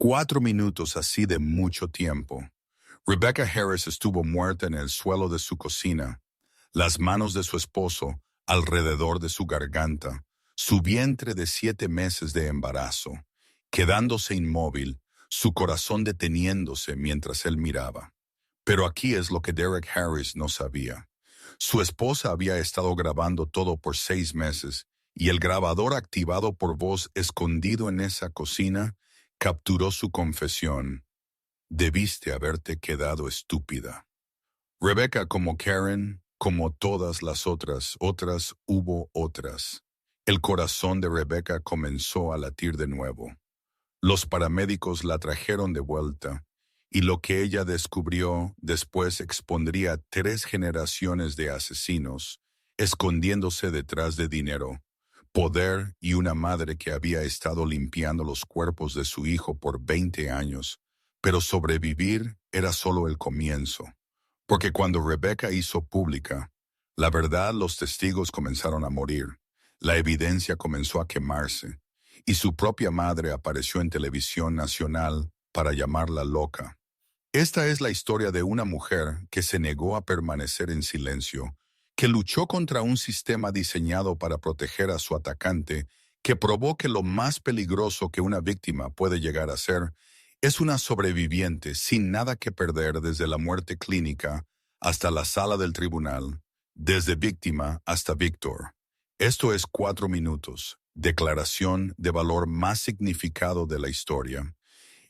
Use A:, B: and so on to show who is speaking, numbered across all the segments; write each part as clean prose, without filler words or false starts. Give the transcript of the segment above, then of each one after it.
A: 4 minutos así de mucho tiempo. Rebecca Harris estuvo muerta en el suelo de su cocina, las manos de su esposo alrededor de su garganta, su vientre de 7 meses de embarazo, quedándose inmóvil, su corazón deteniéndose mientras él miraba. Pero aquí es lo que Derek Harris no sabía. Su esposa había estado grabando todo por 6 meses, y el grabador activado por voz escondido en esa cocina capturó su confesión. Debiste haberte quedado estúpida. Rebecca, como Karen, como todas las otras, hubo otras. El corazón de Rebecca comenzó a latir de nuevo. Los paramédicos la trajeron de vuelta, y lo que ella descubrió después expondría 3 generaciones de asesinos, escondiéndose detrás de dinero, poder y una madre que había estado limpiando los cuerpos de su hijo por 20 años, pero sobrevivir era solo el comienzo. Porque cuando Rebecca hizo pública, la verdad, los testigos comenzaron a morir, la evidencia comenzó a quemarse, y su propia madre apareció en televisión nacional para llamarla loca. Esta es la historia de una mujer que se negó a permanecer en silencio, que luchó contra un sistema diseñado para proteger a su atacante, que probó que lo más peligroso que una víctima puede llegar a ser es una sobreviviente sin nada que perder desde la muerte clínica hasta la sala del tribunal, desde víctima hasta Víctor. Esto es 4 minutos, declaración de valor más significado de la historia.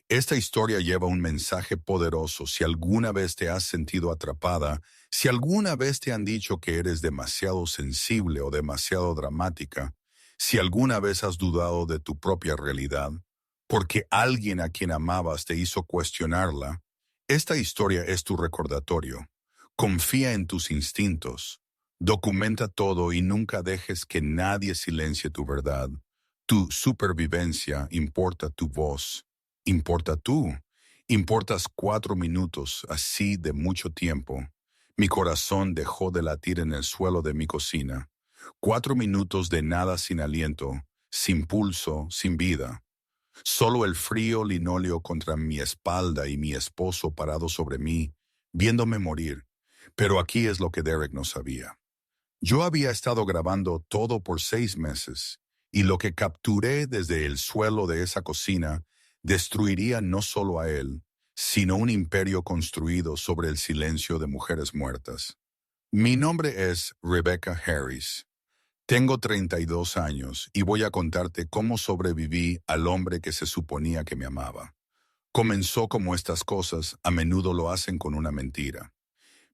A: Esta historia lleva un mensaje poderoso. Si alguna vez te has sentido atrapada, si alguna vez te han dicho que eres demasiado sensible o demasiado dramática, si alguna vez has dudado de tu propia realidad, porque alguien a quien amabas te hizo cuestionarla, esta historia es tu recordatorio. Confía en tus instintos. Documenta todo y nunca dejes que nadie silencie tu verdad. Tu supervivencia importa, tu voz importa tú. Importas 4 minutos así de mucho tiempo. Mi corazón dejó de latir en el suelo de mi cocina. 4 minutos de nada, sin aliento, sin pulso, sin vida. Solo el frío linóleo contra mi espalda y mi esposo parado sobre mí, viéndome morir. Pero aquí es lo que Derek no sabía. Yo había estado grabando todo por 6 meses, y lo que capturé desde el suelo de esa cocina destruiría no solo a él, sino un imperio construido sobre el silencio de mujeres muertas. Mi nombre es Rebecca Harris. Tengo 32 años y voy a contarte cómo sobreviví al hombre que se suponía que me amaba. Comenzó como estas cosas a menudo lo hacen, con una mentira.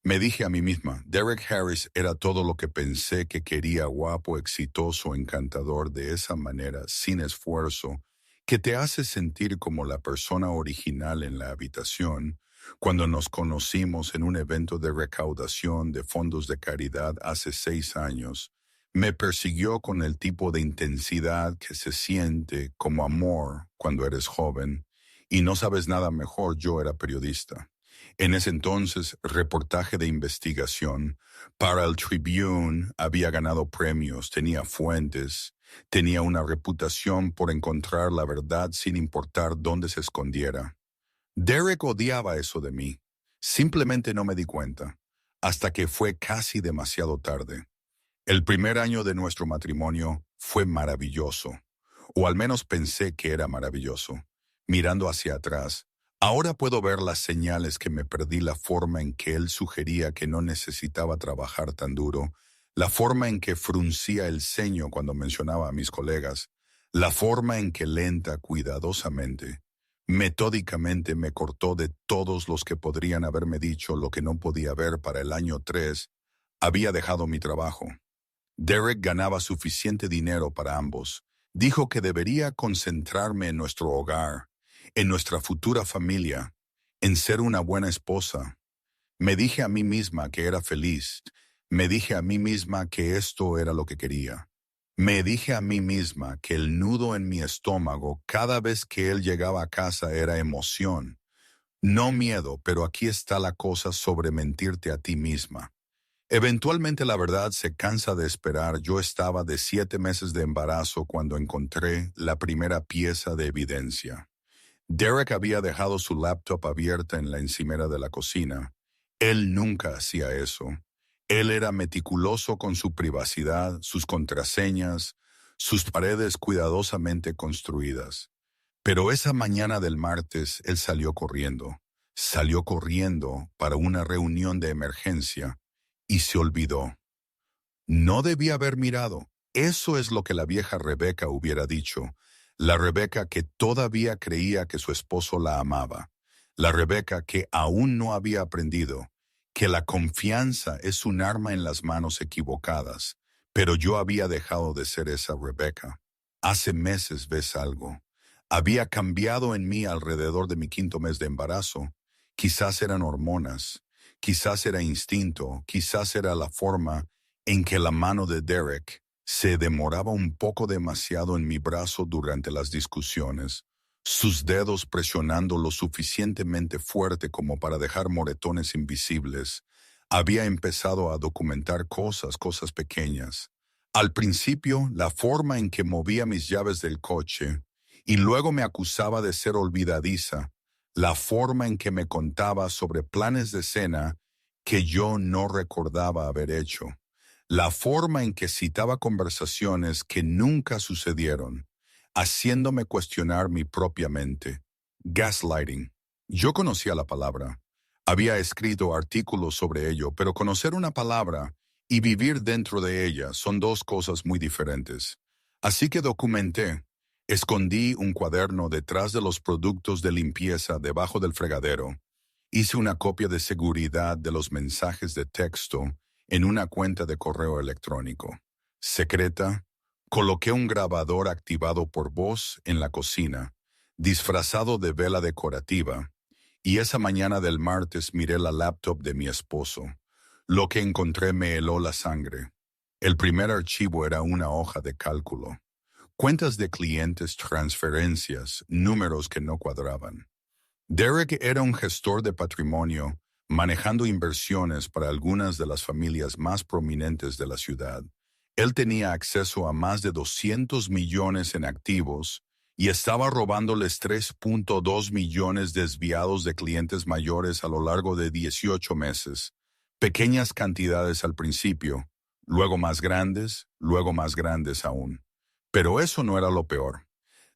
A: Me dije a mí misma, Derek Harris era todo lo que pensé que quería: guapo, exitoso, encantador, de esa manera, sin esfuerzo, que te hace sentir como la persona original en la habitación. Cuando nos conocimos en un evento de recaudación de fondos de caridad hace 6 años, me persiguió con el tipo de intensidad que se siente como amor cuando eres joven, y no sabes nada mejor, yo era periodista. En ese entonces, reportaje de investigación. Para el Tribune había ganado premios, tenía fuentes, tenía una reputación por encontrar la verdad sin importar dónde se escondiera. Derek odiaba eso de mí. Simplemente no me di cuenta, hasta que fue casi demasiado tarde. El primer año de nuestro matrimonio fue maravilloso, o al menos pensé que era maravilloso. Mirando hacia atrás, ahora puedo ver las señales que me perdí: la forma en que él sugería que no necesitaba trabajar tan duro, la forma en que fruncía el ceño cuando mencionaba a mis colegas, la forma en que lenta, cuidadosamente, metódicamente me cortó de todos los que podrían haberme dicho lo que no podía ver. Para el año 3, había dejado mi trabajo. Derek ganaba suficiente dinero para ambos. Dijo que debería concentrarme en nuestro hogar, en nuestra futura familia, en ser una buena esposa. Me dije a mí misma que era feliz. Me dije a mí misma que esto era lo que quería. Me dije a mí misma que el nudo en mi estómago cada vez que él llegaba a casa era emoción, no miedo. Pero aquí está la cosa sobre mentirte a ti misma. Eventualmente la verdad se cansa de esperar. Yo estaba de 7 meses de embarazo cuando encontré la primera pieza de evidencia. Derek había dejado su laptop abierta en la encimera de la cocina. Él nunca hacía eso. Él era meticuloso con su privacidad, sus contraseñas, sus paredes cuidadosamente construidas. Pero esa mañana del martes él salió corriendo. Salió corriendo para una reunión de emergencia y se olvidó. No debía haber mirado. Eso es lo que la vieja Rebeca hubiera dicho. La Rebeca que todavía creía que su esposo la amaba. La Rebeca que aún no había aprendido que la confianza es un arma en las manos equivocadas. Pero yo había dejado de ser esa Rebeca. Hace meses ves algo. Había cambiado en mí alrededor de mi 5º mes de embarazo. Quizás eran hormonas, quizás era instinto, quizás era la forma en que la mano de Derek se demoraba un poco demasiado en mi brazo durante las discusiones, sus dedos presionando lo suficientemente fuerte como para dejar moretones invisibles. Había empezado a documentar cosas pequeñas. Al principio, la forma en que movía mis llaves del coche, y luego me acusaba de ser olvidadiza, la forma en que me contaba sobre planes de cena que yo no recordaba haber hecho, la forma en que citaba conversaciones que nunca sucedieron, haciéndome cuestionar mi propia mente. Gaslighting. Yo conocía la palabra. Había escrito artículos sobre ello, pero conocer una palabra y vivir dentro de ella son dos cosas muy diferentes. Así que documenté. Escondí un cuaderno detrás de los productos de limpieza debajo del fregadero. Hice una copia de seguridad de los mensajes de texto en una cuenta de correo electrónico. Secreta, coloqué un grabador activado por voz en la cocina, disfrazado de vela decorativa, y esa mañana del martes miré la laptop de mi esposo. Lo que encontré me heló la sangre. El primer archivo era una hoja de cálculo. Cuentas de clientes, transferencias, números que no cuadraban. Derek era un gestor de patrimonio, manejando inversiones para algunas de las familias más prominentes de la ciudad. Él tenía acceso a más de 200 millones en activos y estaba robándoles 3.2 millones desviados de clientes mayores a lo largo de 18 meses. Pequeñas cantidades al principio, luego más grandes aún. Pero eso no era lo peor.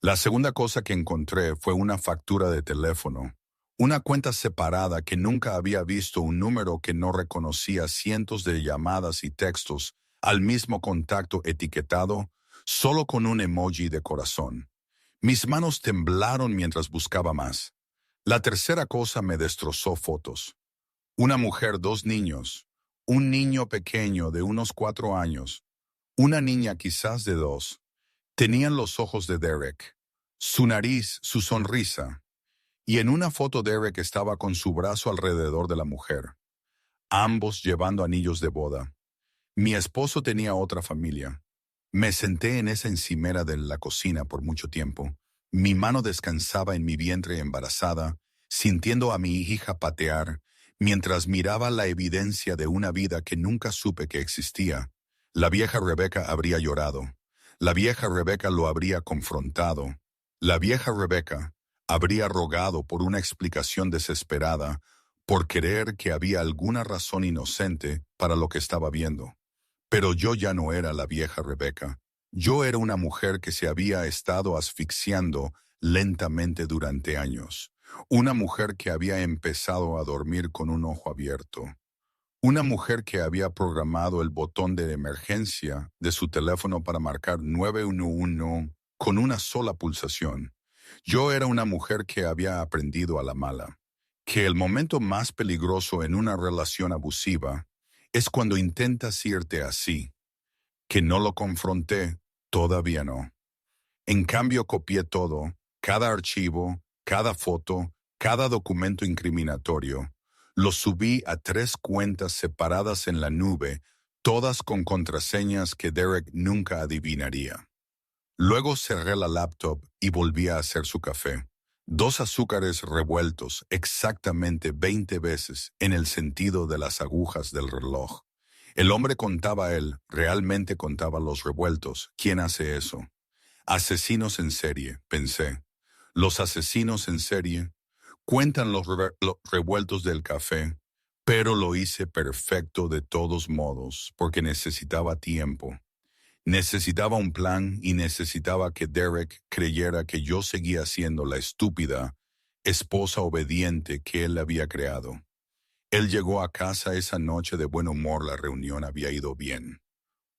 A: La segunda cosa que encontré fue una factura de teléfono, una cuenta separada que nunca había visto, un número que no reconocía, cientos de llamadas y textos al mismo contacto etiquetado, solo con un emoji de corazón. Mis manos temblaron mientras buscaba más. La tercera cosa me destrozó: fotos. Una mujer, 2 niños, un niño pequeño de unos 4 años, una niña quizás de 2. Tenían los ojos de Derek, su nariz, su sonrisa, y en una foto Derek estaba con su brazo alrededor de la mujer, ambos llevando anillos de boda. Mi esposo tenía otra familia. Me senté en esa encimera de la cocina por mucho tiempo. Mi mano descansaba en mi vientre embarazada, sintiendo a mi hija patear, mientras miraba la evidencia de una vida que nunca supe que existía. La vieja Rebeca habría llorado. La vieja Rebeca lo habría confrontado. La vieja Rebeca habría rogado por una explicación desesperada, por creer que había alguna razón inocente para lo que estaba viendo. Pero yo ya no era la vieja Rebeca. Yo era una mujer que se había estado asfixiando lentamente durante años. Una mujer que había empezado a dormir con un ojo abierto. Una mujer que había programado el botón de emergencia de su teléfono para marcar 911 con una sola pulsación. Yo era una mujer que había aprendido a la mala, que el momento más peligroso en una relación abusiva es cuando intentas irte así, que no lo confronté, todavía no. En cambio copié todo, cada archivo, cada foto, cada documento incriminatorio. Lo subí a 3 cuentas separadas en la nube, todas con contraseñas que Derek nunca adivinaría. Luego cerré la laptop y volví a hacer su café. 2 azúcares revueltos exactamente 20 veces en el sentido de las agujas del reloj. El hombre contaba él, realmente contaba los revueltos. ¿Quién hace eso? Asesinos en serie, pensé. Los asesinos en serie cuentan los revueltos del café, pero lo hice perfecto de todos modos porque necesitaba tiempo. Necesitaba un plan y necesitaba que Derek creyera que yo seguía siendo la estúpida esposa obediente que él había creado. Él llegó a casa esa noche de buen humor, la reunión había ido bien.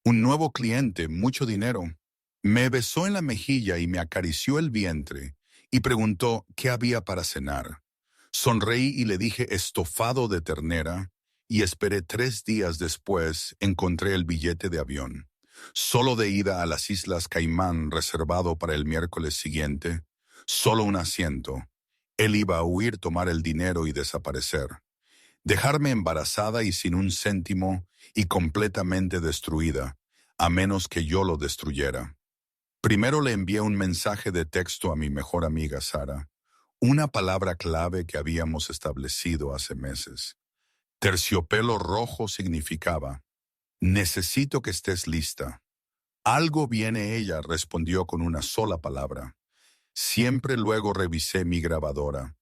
A: Un nuevo cliente, mucho dinero. Me besó en la mejilla y me acarició el vientre y preguntó qué había para cenar. Sonreí y le dije estofado de ternera y esperé 3 días después encontré el billete de avión. Solo de ida a las Islas Caimán reservado para el miércoles siguiente, solo un asiento. Él iba a huir, tomar el dinero y desaparecer. Dejarme embarazada y sin un céntimo y completamente destruida, a menos que yo lo destruyera. Primero le envié un mensaje de texto a mi mejor amiga Sara, una palabra clave que habíamos establecido hace meses. Terciopelo rojo significaba, necesito que estés lista. Algo viene, ella respondió con una sola palabra. Siempre luego revisé mi grabadora.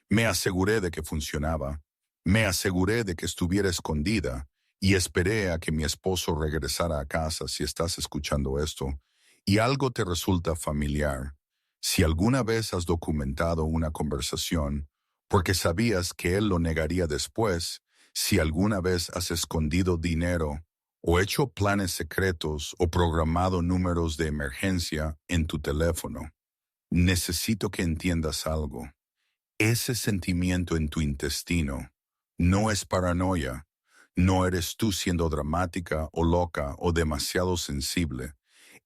A: Me aseguré de que funcionaba. Me aseguré de que estuviera escondida y esperé a que mi esposo regresara a casa. Si estás escuchando esto y algo te resulta familiar, si alguna vez has documentado una conversación porque sabías que él lo negaría después, si alguna vez has escondido dinero o hecho planes secretos o programado números de emergencia en tu teléfono, necesito que entiendas algo. Ese sentimiento en tu intestino no es paranoia. No eres tú siendo dramática o loca o demasiado sensible.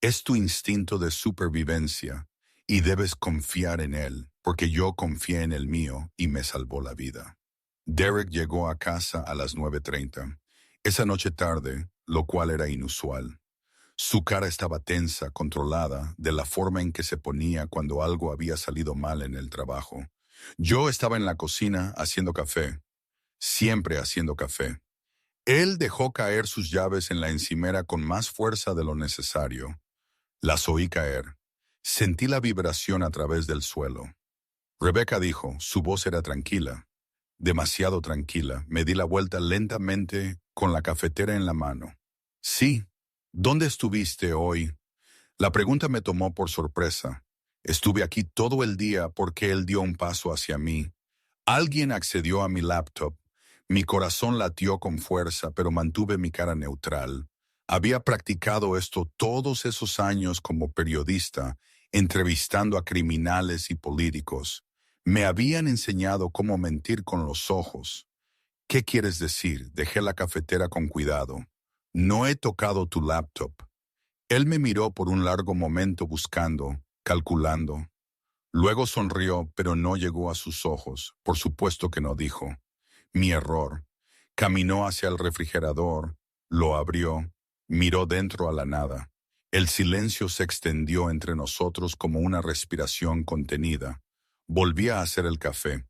A: Es tu instinto de supervivencia y debes confiar en él, porque yo confié en el mío y me salvó la vida. Derek llegó a casa a las 9:30. Esa noche tarde, lo cual era inusual. Su cara estaba tensa, controlada, de la forma en que se ponía cuando algo había salido mal en el trabajo. Yo estaba en la cocina haciendo café, siempre haciendo café. Él dejó caer sus llaves en la encimera con más fuerza de lo necesario. Las oí caer. Sentí la vibración a través del suelo. Rebecca dijo, su voz era tranquila, demasiado tranquila. Me di la vuelta lentamente con la cafetera en la mano. Sí, ¿dónde estuviste hoy? La pregunta me tomó por sorpresa. Estuve aquí todo el día porque él dio un paso hacia mí. Alguien accedió a mi laptop. Mi corazón latió con fuerza, pero mantuve mi cara neutral. Había practicado esto todos esos años como periodista, entrevistando a criminales y políticos. Me habían enseñado cómo mentir con los ojos. ¿Qué quieres decir? Dejé la cafetera con cuidado. No he tocado tu laptop. Él me miró por un largo momento buscando, calculando. Luego sonrió, pero no llegó a sus ojos. Por supuesto que no dijo. Mi error. Caminó hacia el refrigerador, lo abrió, miró dentro a la nada. El silencio se extendió entre nosotros como una respiración contenida. Volví a hacer el café.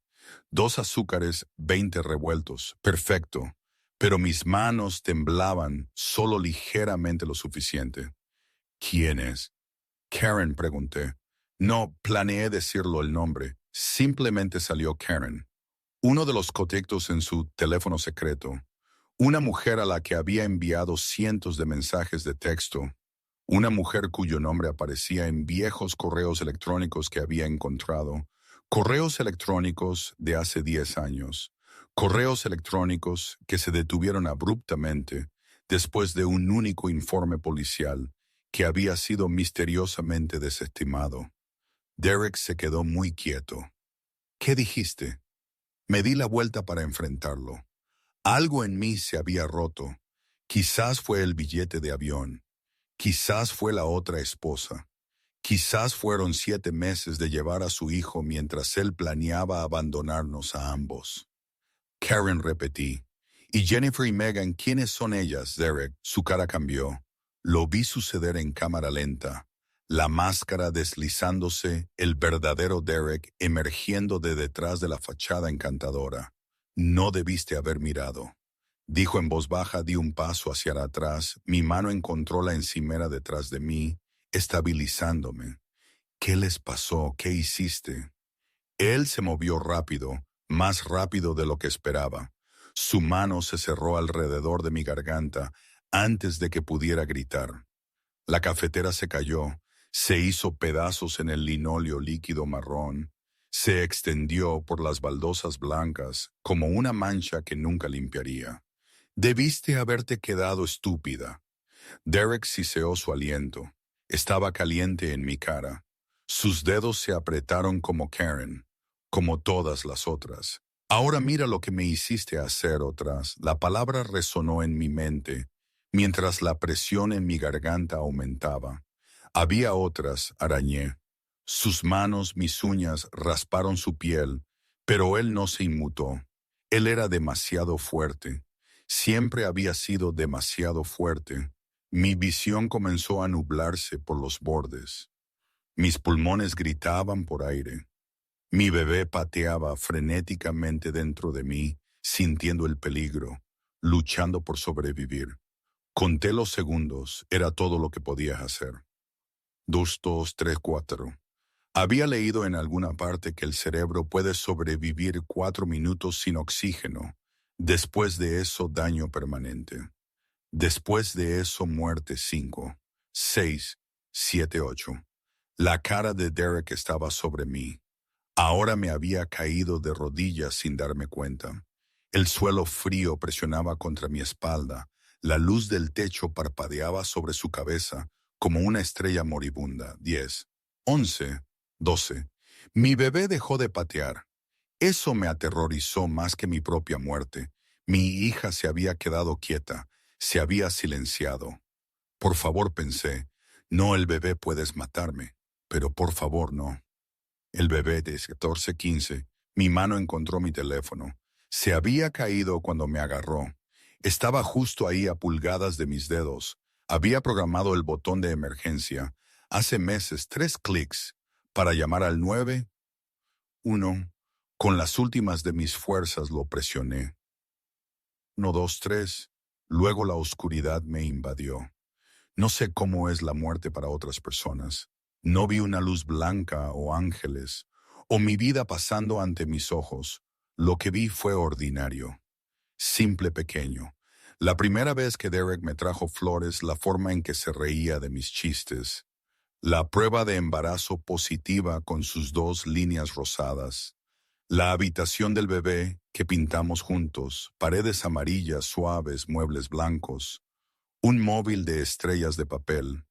A: 2 azúcares, 20 revueltos. Perfecto. Pero mis manos temblaban solo ligeramente lo suficiente. ¿Quién es? Karen, pregunté. No planeé decirlo el nombre. Simplemente salió Karen. Uno de los contactos en su teléfono secreto. Una mujer a la que había enviado cientos de mensajes de texto. Una mujer cuyo nombre aparecía en viejos correos electrónicos que había encontrado. Correos electrónicos de hace 10 años. Correos electrónicos que se detuvieron abruptamente después de un único informe policial que había sido misteriosamente desestimado. Derek se quedó muy quieto. ¿Qué dijiste? Me di la vuelta para enfrentarlo. Algo en mí se había roto. Quizás fue el billete de avión. Quizás fue la otra esposa. Quizás fueron 7 meses de llevar a su hijo mientras él planeaba abandonarnos a ambos. Karen, repetí. ¿Y Jennifer y Megan, quiénes son ellas, Derek? Su cara cambió. Lo vi suceder en cámara lenta. La máscara deslizándose, el verdadero Derek emergiendo de detrás de la fachada encantadora. No debiste haber mirado. Dijo en voz baja, di un paso hacia atrás, mi mano encontró la encimera detrás de mí, estabilizándome. ¿Qué les pasó? ¿Qué hiciste? Él se movió rápido, más rápido de lo que esperaba. Su mano se cerró alrededor de mi garganta antes de que pudiera gritar. La cafetera se cayó, se hizo pedazos en el linóleo líquido marrón, se extendió por las baldosas blancas como una mancha que nunca limpiaría. Debiste haberte quedado estúpida. Derek siseó su aliento. Estaba caliente en mi cara. Sus dedos se apretaron como Karen, como todas las otras. Ahora mira lo que me hiciste hacer otras. La palabra resonó en mi mente, mientras la presión en mi garganta aumentaba. Había otras, arañé. Sus manos, mis uñas, rasparon su piel, pero él no se inmutó. Él era demasiado fuerte. Siempre había sido demasiado fuerte. Mi visión comenzó a nublarse por los bordes. Mis pulmones gritaban por aire. Mi bebé pateaba frenéticamente dentro de mí, sintiendo el peligro, luchando por sobrevivir. Conté los segundos, era todo lo que podía hacer. 2, 2, 3, 4. Había leído en alguna parte que el cerebro puede sobrevivir 4 minutos sin oxígeno. Después de eso, daño permanente. Después de eso, muerte 5, 6, 7, 8. La cara de Derek estaba sobre mí. Ahora me había caído de rodillas sin darme cuenta. El suelo frío presionaba contra mi espalda. La luz del techo parpadeaba sobre su cabeza como una estrella moribunda. 10, 11, 12. Mi bebé dejó de patear. Eso me aterrorizó más que mi propia muerte. Mi hija se había quedado quieta, se había silenciado. Por favor, pensé, no, el bebé puedes matarme, pero por favor no. El bebé de 14-15, mi mano encontró mi teléfono. Se había caído cuando me agarró. Estaba justo ahí a pulgadas de mis dedos. Había programado el botón de emergencia. Hace meses, 3 clics para llamar al 911. Con las últimas de mis fuerzas lo presioné. 1, 2, 3. Luego la oscuridad me invadió. No sé cómo es la muerte para otras personas. No vi una luz blanca o ángeles, o mi vida pasando ante mis ojos. Lo que vi fue ordinario, simple, pequeño. La primera vez que Derek me trajo flores, la forma en que se reía de mis chistes. La prueba de embarazo positiva con sus 2 líneas rosadas. La habitación del bebé que pintamos juntos, paredes amarillas suaves, muebles blancos, un móvil de estrellas de papel.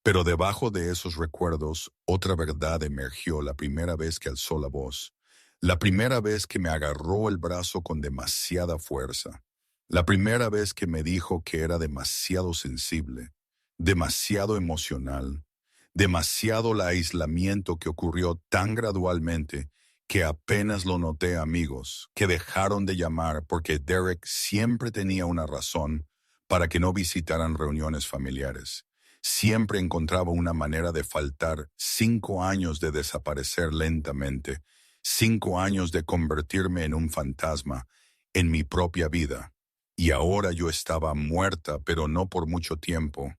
A: Pero debajo de esos recuerdos, otra verdad emergió la primera vez que alzó la voz, la primera vez que me agarró el brazo con demasiada fuerza, la primera vez que me dijo que era demasiado sensible, demasiado emocional, demasiado el aislamiento que ocurrió tan gradualmente que apenas lo noté, amigos, que dejaron de llamar porque Derek siempre tenía una razón para que no visitaran reuniones familiares. Siempre encontraba una manera de faltar. 5 años de desaparecer lentamente, 5 años de convertirme en un fantasma en mi propia vida. Y ahora yo estaba muerta, pero no por mucho tiempo.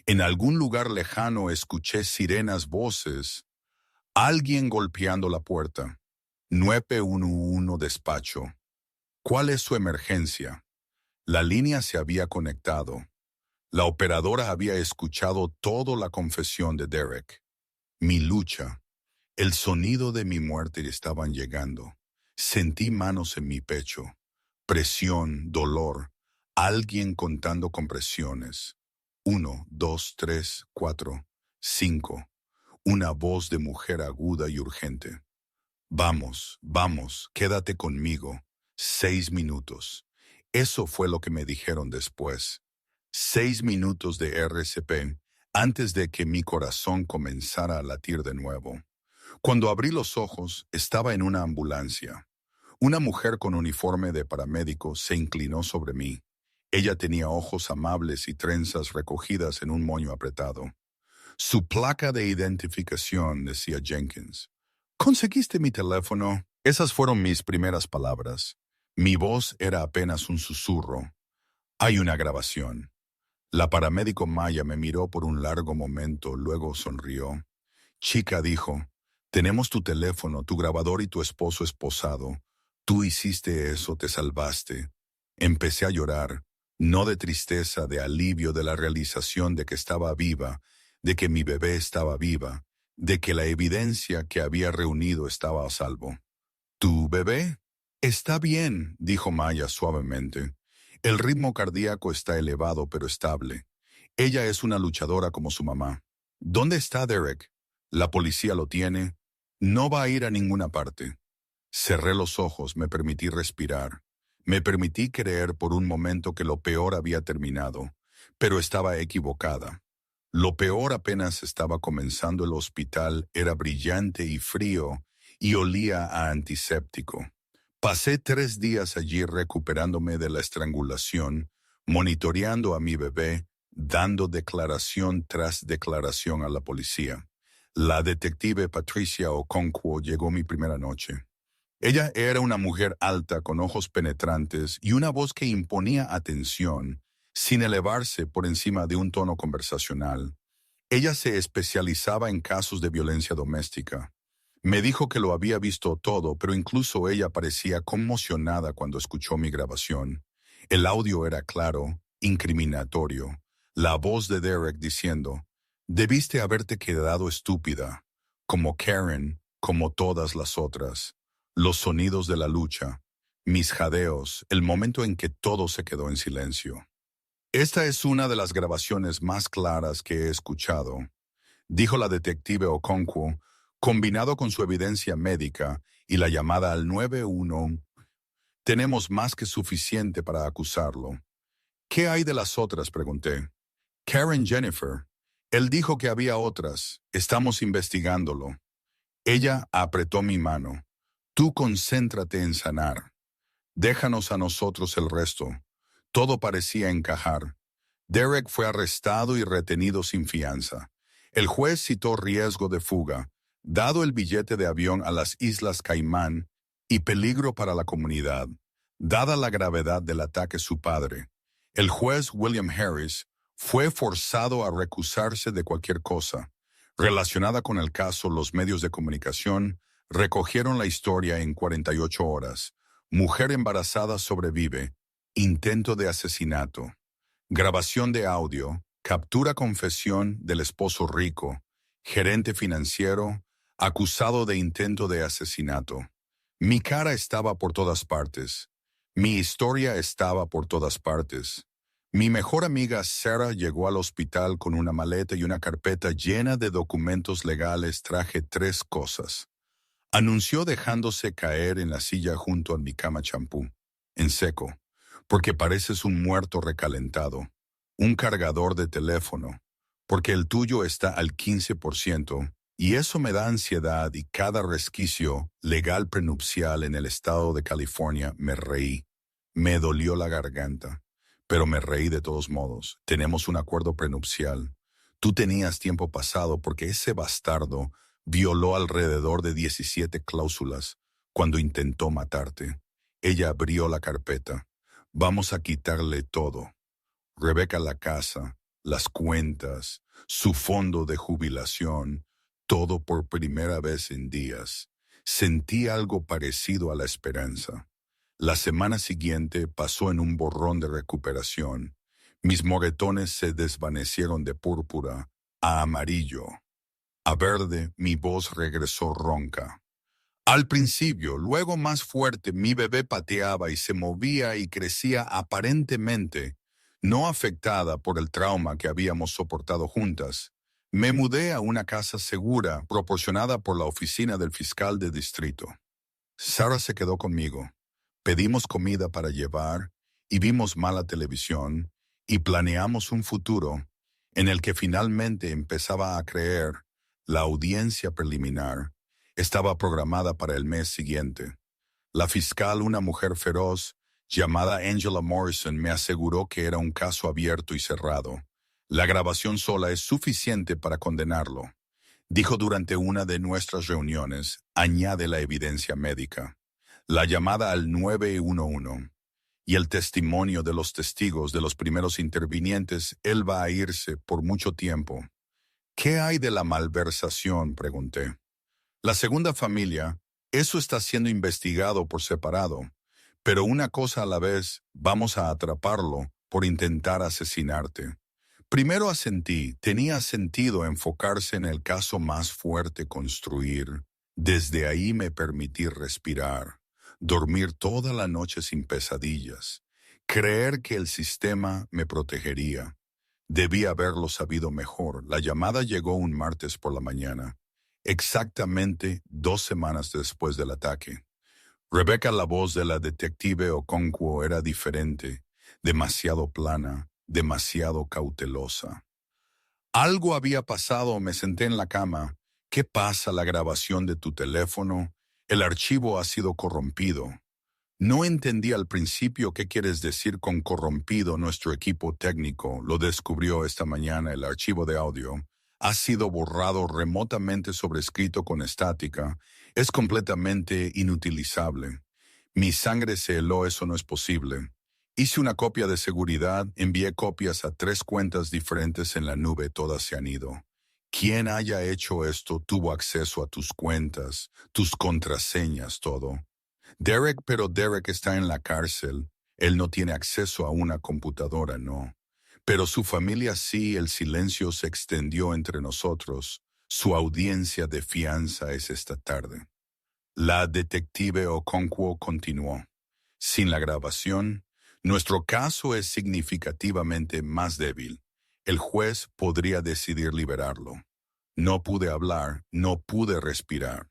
A: En algún lugar lejano escuché sirenas, voces, alguien golpeando la puerta. 911 despacho. ¿Cuál es su emergencia? La línea se había conectado. La operadora había escuchado toda la confesión de Derek. Mi lucha, el sonido de mi muerte estaban llegando. Sentí manos en mi pecho, presión, dolor, alguien contando compresiones. 1, 2, 3, 4, 5. Una voz de mujer aguda y urgente. Vamos, vamos, quédate conmigo. 6 minutos. Eso fue lo que me dijeron después. 6 minutos de RCP antes de que mi corazón comenzara a latir de nuevo. Cuando abrí los ojos, estaba en una ambulancia. Una mujer con uniforme de paramédico se inclinó sobre mí. Ella tenía ojos amables y trenzas recogidas en un moño apretado. Su placa de identificación, decía Jenkins. ¿Conseguiste mi teléfono? Esas fueron mis primeras palabras. Mi voz era apenas un susurro. Hay una grabación. La paramédico Maya me miró por un largo momento, luego sonrió. Chica dijo, tenemos tu teléfono, tu grabador y tu esposo esposado. Tú hiciste eso, te salvaste. Empecé a llorar, no de tristeza, de alivio, de la realización de que estaba viva, de que mi bebé estaba viva, de que la evidencia que había reunido estaba a salvo. ¿Tu bebé? Está bien, dijo Maya suavemente. El ritmo cardíaco está elevado pero estable. Ella es una luchadora como su mamá. ¿Dónde está Derek? La policía lo tiene. No va a ir a ninguna parte. Cerré los ojos, me permití respirar. Me permití creer por un momento que lo peor había terminado, pero estaba equivocada. Lo peor apenas estaba comenzando. El hospital era brillante y frío y olía a antiséptico. Pasé 3 días allí recuperándome de la estrangulación, monitoreando a mi bebé, dando declaración tras declaración a la policía. La detective Patricia Okonkwo llegó mi primera noche. Ella era una mujer alta con ojos penetrantes y una voz que imponía atención, sin elevarse por encima de un tono conversacional. Ella se especializaba en casos de violencia doméstica. Me dijo que lo había visto todo, pero incluso ella parecía conmocionada cuando escuchó mi grabación. El audio era claro, incriminatorio. La voz de Derek diciendo, debiste haberte quedado estúpida, como Karen, como todas las otras. Los sonidos de la lucha, mis jadeos, el momento en que todo se quedó en silencio. Esta es una de las grabaciones más claras que he escuchado, dijo la detective Okonkwo, combinado con su evidencia médica y la llamada al 911. Tenemos más que suficiente para acusarlo. ¿Qué hay de las otras?, pregunté. Karen Jennifer. Él dijo que había otras. Estamos investigándolo. Ella apretó mi mano. Tú concéntrate en sanar. Déjanos a nosotros el resto. Todo parecía encajar. Derek fue arrestado y retenido sin fianza. El juez citó riesgo de fuga, dado el billete de avión a las Islas Caimán y peligro para la comunidad, dada la gravedad del ataque a su padre. El juez William Harris fue forzado a recusarse de cualquier cosa. Relacionada con el caso, los medios de comunicación recogieron la historia en 48 horas. Mujer embarazada sobrevive. Intento de asesinato. Grabación de audio. Captura confesión del esposo rico. Gerente financiero. Acusado de intento de asesinato. Mi cara estaba por todas partes. Mi historia estaba por todas partes. Mi mejor amiga Sarah llegó al hospital con una maleta y una carpeta llena de documentos legales. Traje 3 cosas. Anunció dejándose caer en la silla junto a mi cama champú, en seco, porque pareces un muerto recalentado. Un cargador de teléfono, porque el tuyo está al 15%, y eso me da ansiedad y cada resquicio legal prenupcial en el estado de California. Me reí. Me dolió la garganta, pero me reí de todos modos. Tenemos un acuerdo prenupcial. Tú tenías tiempo pasado porque ese bastardo violó alrededor de 17 cláusulas cuando intentó matarte. Ella abrió la carpeta. Vamos a quitarle todo. Rebecca, la casa, las cuentas, su fondo de jubilación, todo por primera vez en días. Sentí algo parecido a la esperanza. La semana siguiente pasó en un borrón de recuperación. Mis moretones se desvanecieron de púrpura a amarillo. A verde, mi voz regresó ronca. Al principio, luego más fuerte, mi bebé pateaba y se movía y crecía aparentemente, no afectada por el trauma que habíamos soportado juntas. Me mudé a una casa segura proporcionada por la oficina del fiscal de distrito. Sarah se quedó conmigo. Pedimos comida para llevar y vimos mala televisión y planeamos un futuro en el que finalmente empezaba a creer. La audiencia preliminar estaba programada para el mes siguiente. La fiscal, una mujer feroz llamada Angela Morrison, me aseguró que era un caso abierto y cerrado. La grabación sola es suficiente para condenarlo. Dijo durante una de nuestras reuniones, añade la evidencia médica, la llamada al 911 y el testimonio de los testigos de los primeros intervinientes. Él va a irse por mucho tiempo. ¿Qué hay de la malversación?, pregunté. La segunda familia, eso está siendo investigado por separado, pero una cosa a la vez, vamos a atraparlo por intentar asesinarte. Primero asentí, tenía sentido enfocarse en el caso más fuerte, construir. Desde ahí me permití respirar, dormir toda la noche sin pesadillas, creer que el sistema me protegería. Debía haberlo sabido mejor. La llamada llegó un martes por la mañana, exactamente 2 semanas después del ataque. Rebecca, la voz de la detective Okonkwo, era diferente, demasiado plana, demasiado cautelosa. Algo había pasado, me senté en la cama. ¿Qué pasa? La grabación de tu teléfono. El archivo ha sido corrompido. No entendí al principio qué quieres decir con corrompido. Nuestro equipo técnico lo descubrió esta mañana. El archivo de audio ha sido borrado remotamente, sobrescrito con estática. Es completamente inutilizable. Mi sangre se heló, eso no es posible. Hice una copia de seguridad, envié copias a 3 cuentas diferentes en la nube, todas se han ido. Quien haya hecho esto tuvo acceso a tus cuentas, tus contraseñas, todo. Derek, pero Derek está en la cárcel. Él no tiene acceso a una computadora, no. Pero su familia sí. El silencio se extendió entre nosotros. Su audiencia de fianza es esta tarde. La detective Okonkwo continuó. Sin la grabación, nuestro caso es significativamente más débil. El juez podría decidir liberarlo. No pude hablar, no pude respirar.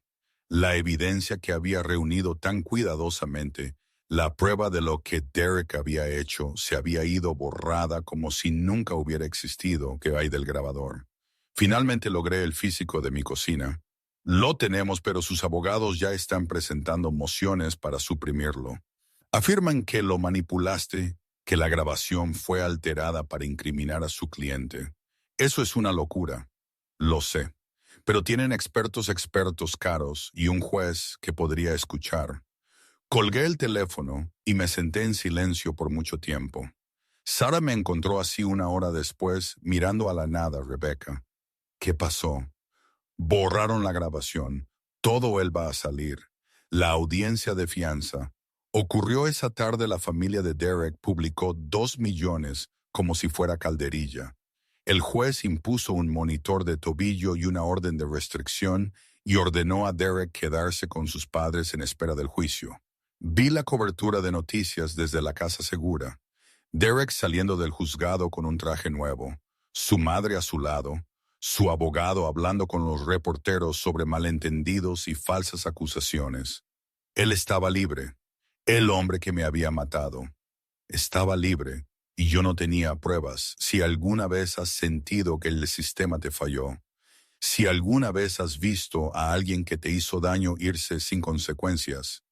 A: La evidencia que había reunido tan cuidadosamente, la prueba de lo que Derek había hecho, se había ido borrada como si nunca hubiera existido. ¿Qué hay del grabador? Finalmente logré el físico de mi cocina. Lo tenemos, pero sus abogados ya están presentando mociones para suprimirlo. Afirman que lo manipulaste, que la grabación fue alterada para incriminar a su cliente. Eso es una locura. Lo sé. Pero tienen expertos caros y un juez que podría escuchar. Colgué el teléfono y me senté en silencio por mucho tiempo. Sara me encontró así 1 hora después, mirando a la nada. Rebecca, ¿qué pasó? Borraron la grabación. Todo él va a salir. La audiencia de fianza. Ocurrió esa tarde. La familia de Derek publicó 2 millones como si fuera calderilla. El juez impuso un monitor de tobillo y una orden de restricción y ordenó a Derek quedarse con sus padres en espera del juicio. Vi la cobertura de noticias desde la casa segura. Derek saliendo del juzgado con un traje nuevo, su madre a su lado, su abogado hablando con los reporteros sobre malentendidos y falsas acusaciones. Él estaba libre. El hombre que me había matado estaba libre y yo no tenía pruebas. Si alguna vez has sentido que el sistema te falló, si alguna vez has visto a alguien que te hizo daño irse sin consecuencias,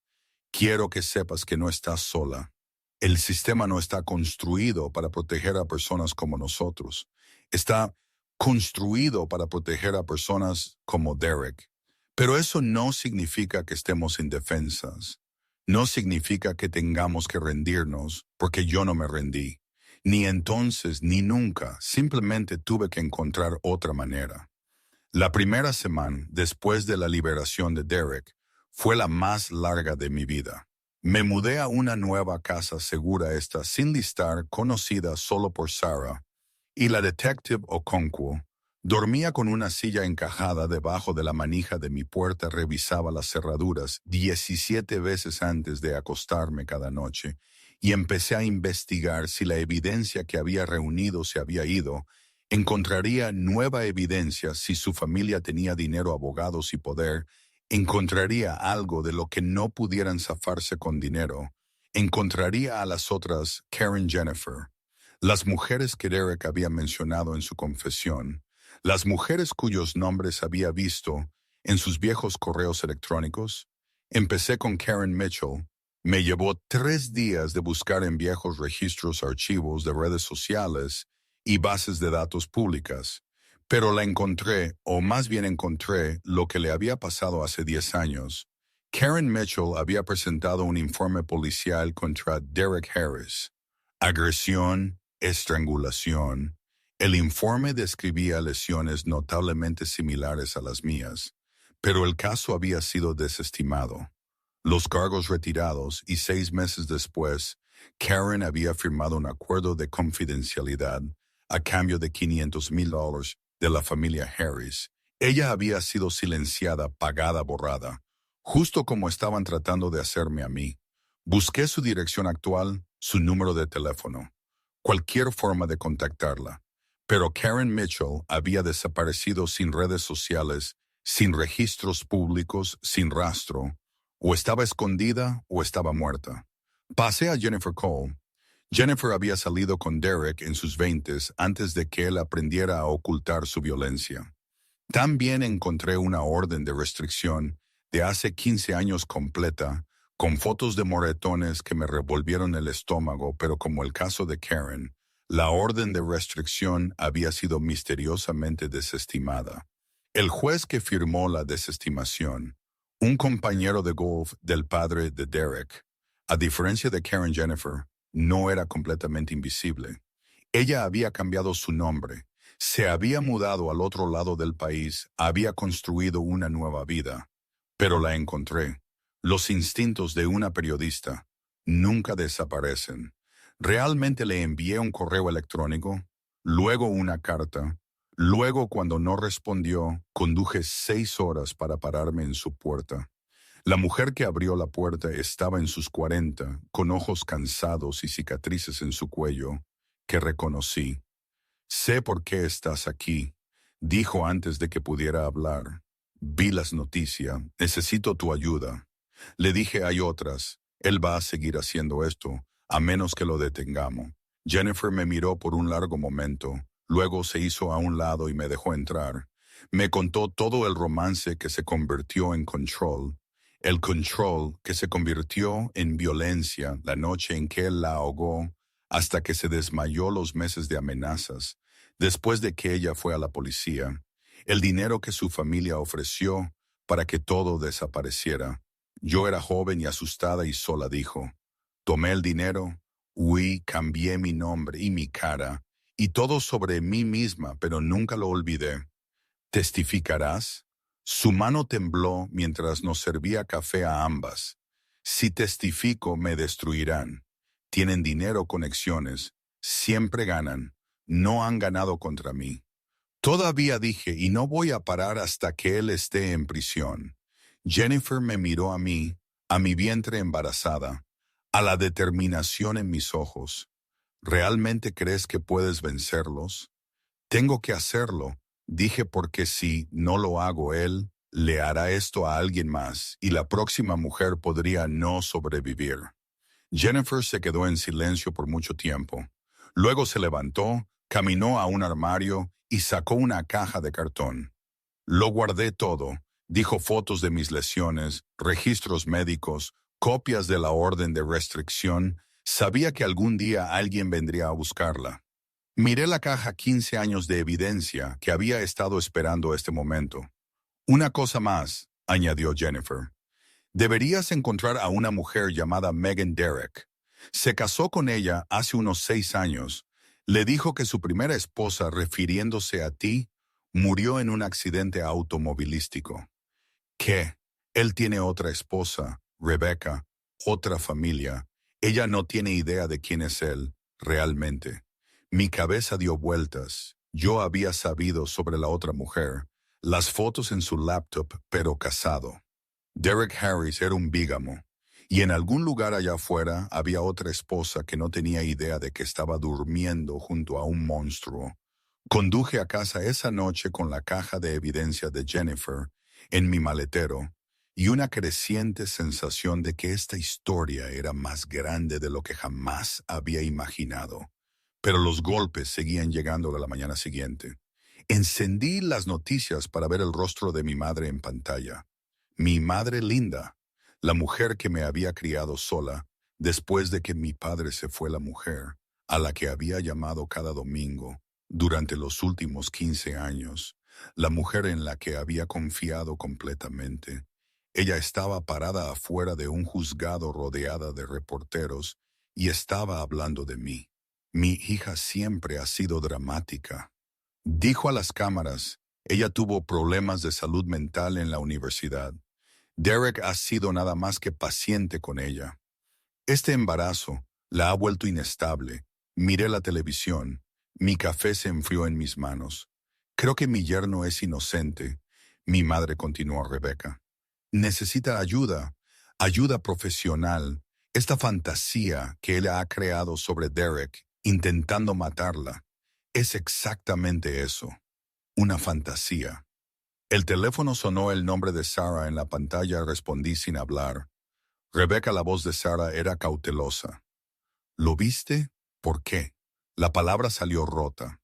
A: quiero que sepas que no estás sola. El sistema no está construido para proteger a personas como nosotros. Está construido para proteger a personas como Derek. Pero eso no significa que estemos indefensas. No significa que tengamos que rendirnos, porque yo no me rendí. Ni entonces, ni nunca. Simplemente tuve que encontrar otra manera. La primera semana, después de la liberación de Derek, fue la más larga de mi vida. Me mudé a una nueva casa segura, esta sin listar, conocida solo por Sara, y la detective Okonkwo. Dormía con una silla encajada debajo de la manija de mi puerta, revisaba las cerraduras 17 veces antes de acostarme cada noche, y empecé a investigar si la evidencia que había reunido se había ido. Encontraría nueva evidencia si su familia tenía dinero, abogados y poder. Encontraría algo de lo que no pudieran zafarse con dinero. Encontraría a las otras, Karen, Jennifer, las mujeres que Derek había mencionado en su confesión, las mujeres cuyos nombres había visto en sus viejos correos electrónicos. Empecé con Karen Mitchell. Me llevó 3 días de buscar en viejos registros, archivos de redes sociales y bases de datos públicas. Pero la encontré, o más bien encontré, lo que le había pasado hace 10 años. Karen Mitchell había presentado un informe policial contra Derek Harris. Agresión, estrangulación El informe describía lesiones notablemente similares a las mías, pero el caso había sido desestimado. Los cargos retirados y 6 meses después, Karen había firmado un acuerdo de confidencialidad a cambio de $500,000 de la familia Harris. Ella había sido silenciada, pagada, borrada, justo como estaban tratando de hacerme a mí. Busqué su dirección actual, su número de teléfono, cualquier forma de contactarla. Pero Karen Mitchell había desaparecido sin redes sociales, sin registros públicos, sin rastro. O estaba escondida o estaba muerta. Pasé a Jennifer Cole. Jennifer había salido con Derek en sus 20 antes de que él aprendiera a ocultar su violencia. También encontré una orden de restricción de hace 15 años completa, con fotos de moretones que me revolvieron el estómago, pero como el caso de Karen, la orden de restricción había sido misteriosamente desestimada. El juez que firmó la desestimación, un compañero de golf del padre de Derek, a diferencia de Karen Jennifer, no era completamente invisible. Ella había cambiado su nombre, se había mudado al otro lado del país, había construido una nueva vida. Pero la encontré. Los instintos de una periodista nunca desaparecen. Realmente le envié un correo electrónico, luego una carta. Luego, cuando no respondió, conduje 6 horas para pararme en su puerta. La mujer que abrió la puerta estaba en sus 40, con ojos cansados y cicatrices en su cuello, que reconocí. «Sé por qué estás aquí», dijo antes de que pudiera hablar. «Vi las noticias. Necesito tu ayuda». Le dije, «Hay otras. Él va a seguir haciendo esto, a menos que lo detengamos». Jennifer me miró por un largo momento. Luego se hizo a un lado y me dejó entrar. Me contó todo el romance que se convirtió en control. El control que se convirtió en violencia la noche en que él la ahogó hasta que se desmayó, los meses de amenazas, después de que ella fue a la policía. El dinero que su familia ofreció para que todo desapareciera. Yo era joven y asustada y sola, dijo. Tomé el dinero, huí, cambié mi nombre y mi cara, y todo sobre mí misma, pero nunca lo olvidé. ¿Testificarás? Su mano tembló mientras nos servía café a ambas. Si testifico, me destruirán. Tienen dinero, conexiones, siempre ganan. No han ganado contra mí. Todavía dije, y no voy a parar hasta que él esté en prisión. Jennifer me miró a mí, a mi vientre embarazada, a la determinación en mis ojos. ¿Realmente crees que puedes vencerlos? Tengo que hacerlo, dije, porque si no lo hago él, le hará esto a alguien más y la próxima mujer podría no sobrevivir. Jennifer se quedó en silencio por mucho tiempo. Luego se levantó, caminó a un armario y sacó una caja de cartón. Lo guardé todo, dijo, fotos de mis lesiones, registros médicos, copias de la orden de restricción. Sabía que algún día alguien vendría a buscarla. Miré la caja, 15 años de evidencia que había estado esperando este momento. Una cosa más, añadió Jennifer. Deberías encontrar a una mujer llamada Megan Derrick. Se casó con ella hace unos 6 años. Le dijo que su primera esposa, refiriéndose a ti, murió en un accidente automovilístico. ¿Qué? Él tiene otra esposa, Rebecca, otra familia. Ella no tiene idea de quién es él, realmente. Mi cabeza dio vueltas. Yo había sabido sobre la otra mujer, las fotos en su laptop, pero casado. Derek Harris era un bígamo, y en algún lugar allá afuera había otra esposa que no tenía idea de que estaba durmiendo junto a un monstruo. Conduje a casa esa noche con la caja de evidencia de Jennifer en mi maletero y una creciente sensación de que esta historia era más grande de lo que jamás había imaginado. Pero los golpes seguían llegando a la mañana siguiente. Encendí las noticias para ver el rostro de mi madre en pantalla. Mi madre Linda, la mujer que me había criado sola, después de que mi padre se fue, la mujer a la que había llamado cada domingo durante los últimos 15 años, la mujer en la que había confiado completamente. Ella estaba parada afuera de un juzgado rodeada de reporteros y estaba hablando de mí. Mi hija siempre ha sido dramática. Dijo a las cámaras, ella tuvo problemas de salud mental en la universidad. Derek ha sido nada más que paciente con ella. Este embarazo la ha vuelto inestable. Miré la televisión. Mi café se enfrió en mis manos. Creo que mi yerno es inocente. Mi madre continuó, Rebecca. Necesita ayuda, ayuda profesional. Esta fantasía que él ha creado sobre Derek, intentando matarla, es exactamente eso, una fantasía. El teléfono sonó el nombre de Sarah en la pantalla. Respondí sin hablar. Rebecca, la voz de Sarah era cautelosa. ¿Lo viste? ¿Por qué? La palabra salió rota.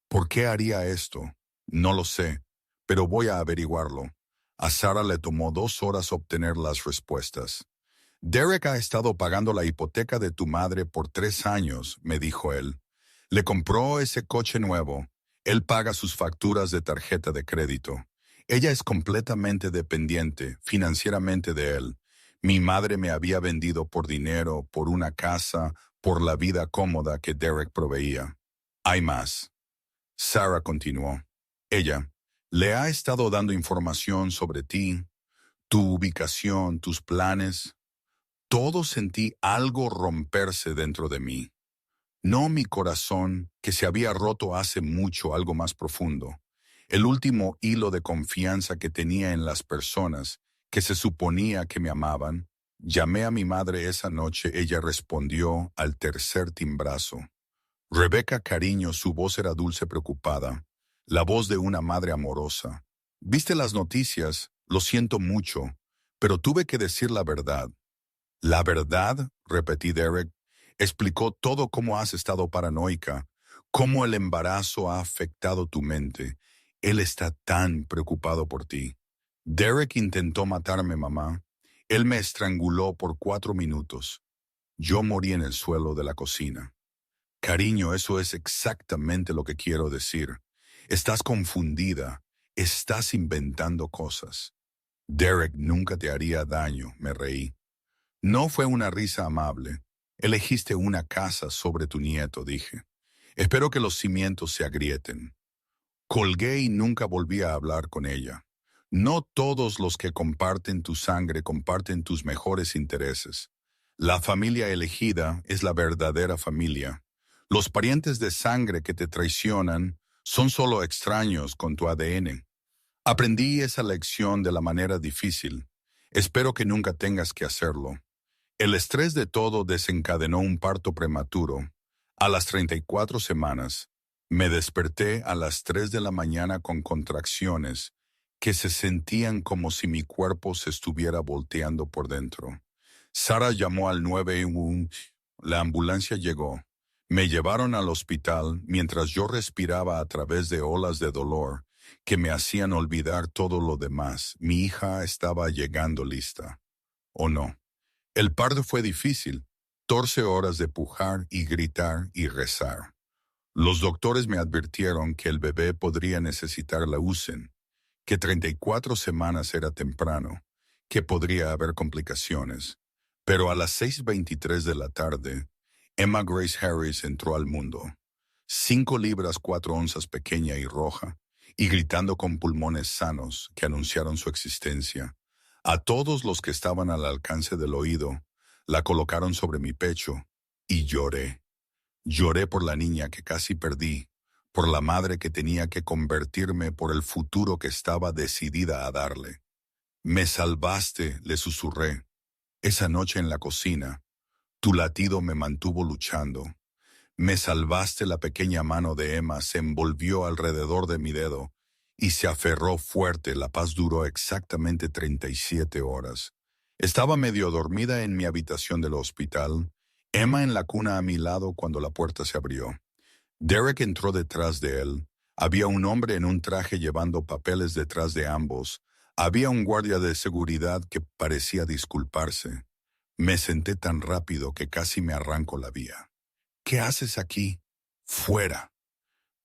A: ¿Por qué haría esto? No lo sé, pero voy a averiguarlo. A Sarah le tomó 2 horas obtener las respuestas. Derek ha estado pagando la hipoteca de tu madre por 3 años, me dijo él. Le compró ese coche nuevo. Él paga sus facturas de tarjeta de crédito. Ella es completamente dependiente financieramente de él. Mi madre me había vendido por dinero, por una casa, por la vida cómoda que Derek proveía. Hay más. Sarah continuó. Ella le ha estado dando información sobre ti, tu ubicación, tus planes. Todo sentí algo romperse dentro de mí. No mi corazón, que se había roto hace mucho, algo más profundo. El último hilo de confianza que tenía en las personas que se suponía que me amaban. Llamé a mi madre esa noche. Ella respondió al tercer timbrazo. Rebecca, cariño, su voz era dulce, preocupada. La voz de una madre amorosa. ¿Viste las noticias? Lo siento mucho, pero tuve que decir la verdad. ¿La verdad? Repetí. Derek explicó todo: cómo has estado paranoica, cómo el embarazo ha afectado tu mente. Él está tan preocupado por ti. Derek intentó matarme, mamá. Él me estranguló por 4 minutos. Yo morí en el suelo de la cocina. Cariño, eso es exactamente lo que quiero decir. Estás confundida. Estás inventando cosas. Derek nunca te haría daño, me reí. No fue una risa amable. Elegiste una casa sobre tu nieto, dije. Espero que los cimientos se agrieten. Colgué y nunca volví a hablar con ella. No todos los que comparten tu sangre comparten tus mejores intereses. La familia elegida es la verdadera familia. Los parientes de sangre que te traicionan son solo extraños con tu ADN. Aprendí esa lección de la manera difícil. Espero que nunca tengas que hacerlo. El estrés de todo desencadenó un parto prematuro. A las 34 semanas, me desperté a las 3 de la mañana con contracciones que se sentían como si mi cuerpo se estuviera volteando por dentro. Sarah llamó al 911. La ambulancia llegó. Me llevaron al hospital mientras yo respiraba a través de olas de dolor que me hacían olvidar todo lo demás. Mi hija estaba llegando lista. ¿O no? El parto fue difícil. 14 horas de pujar y gritar y rezar. Los doctores me advirtieron que el bebé podría necesitar la UCEN, que 34 semanas era temprano, que podría haber complicaciones. Pero a las 6:23 de la tarde, Emma Grace Harris entró al mundo. 5 libras 4 onzas, pequeña y roja, y gritando con pulmones sanos que anunciaron su existencia. A todos los que estaban al alcance del oído, la colocaron sobre mi pecho y lloré. Lloré por la niña que casi perdí, por la madre que tenía que convertirme, por el futuro que estaba decidida a darle. Me salvaste, le susurré. Esa noche en la cocina, tu latido me mantuvo luchando. Me salvaste. La pequeña mano de Emma se envolvió alrededor de mi dedo y se aferró fuerte. La paz duró exactamente 37 horas. Estaba medio dormida en mi habitación del hospital, Emma en la cuna a mi lado cuando la puerta se abrió. Derek entró detrás de él. Había un hombre en un traje llevando papeles detrás de ambos. Había un guardia de seguridad que parecía disculparse. Me senté tan rápido que casi me arranco la vía. ¿Qué haces aquí? Fuera.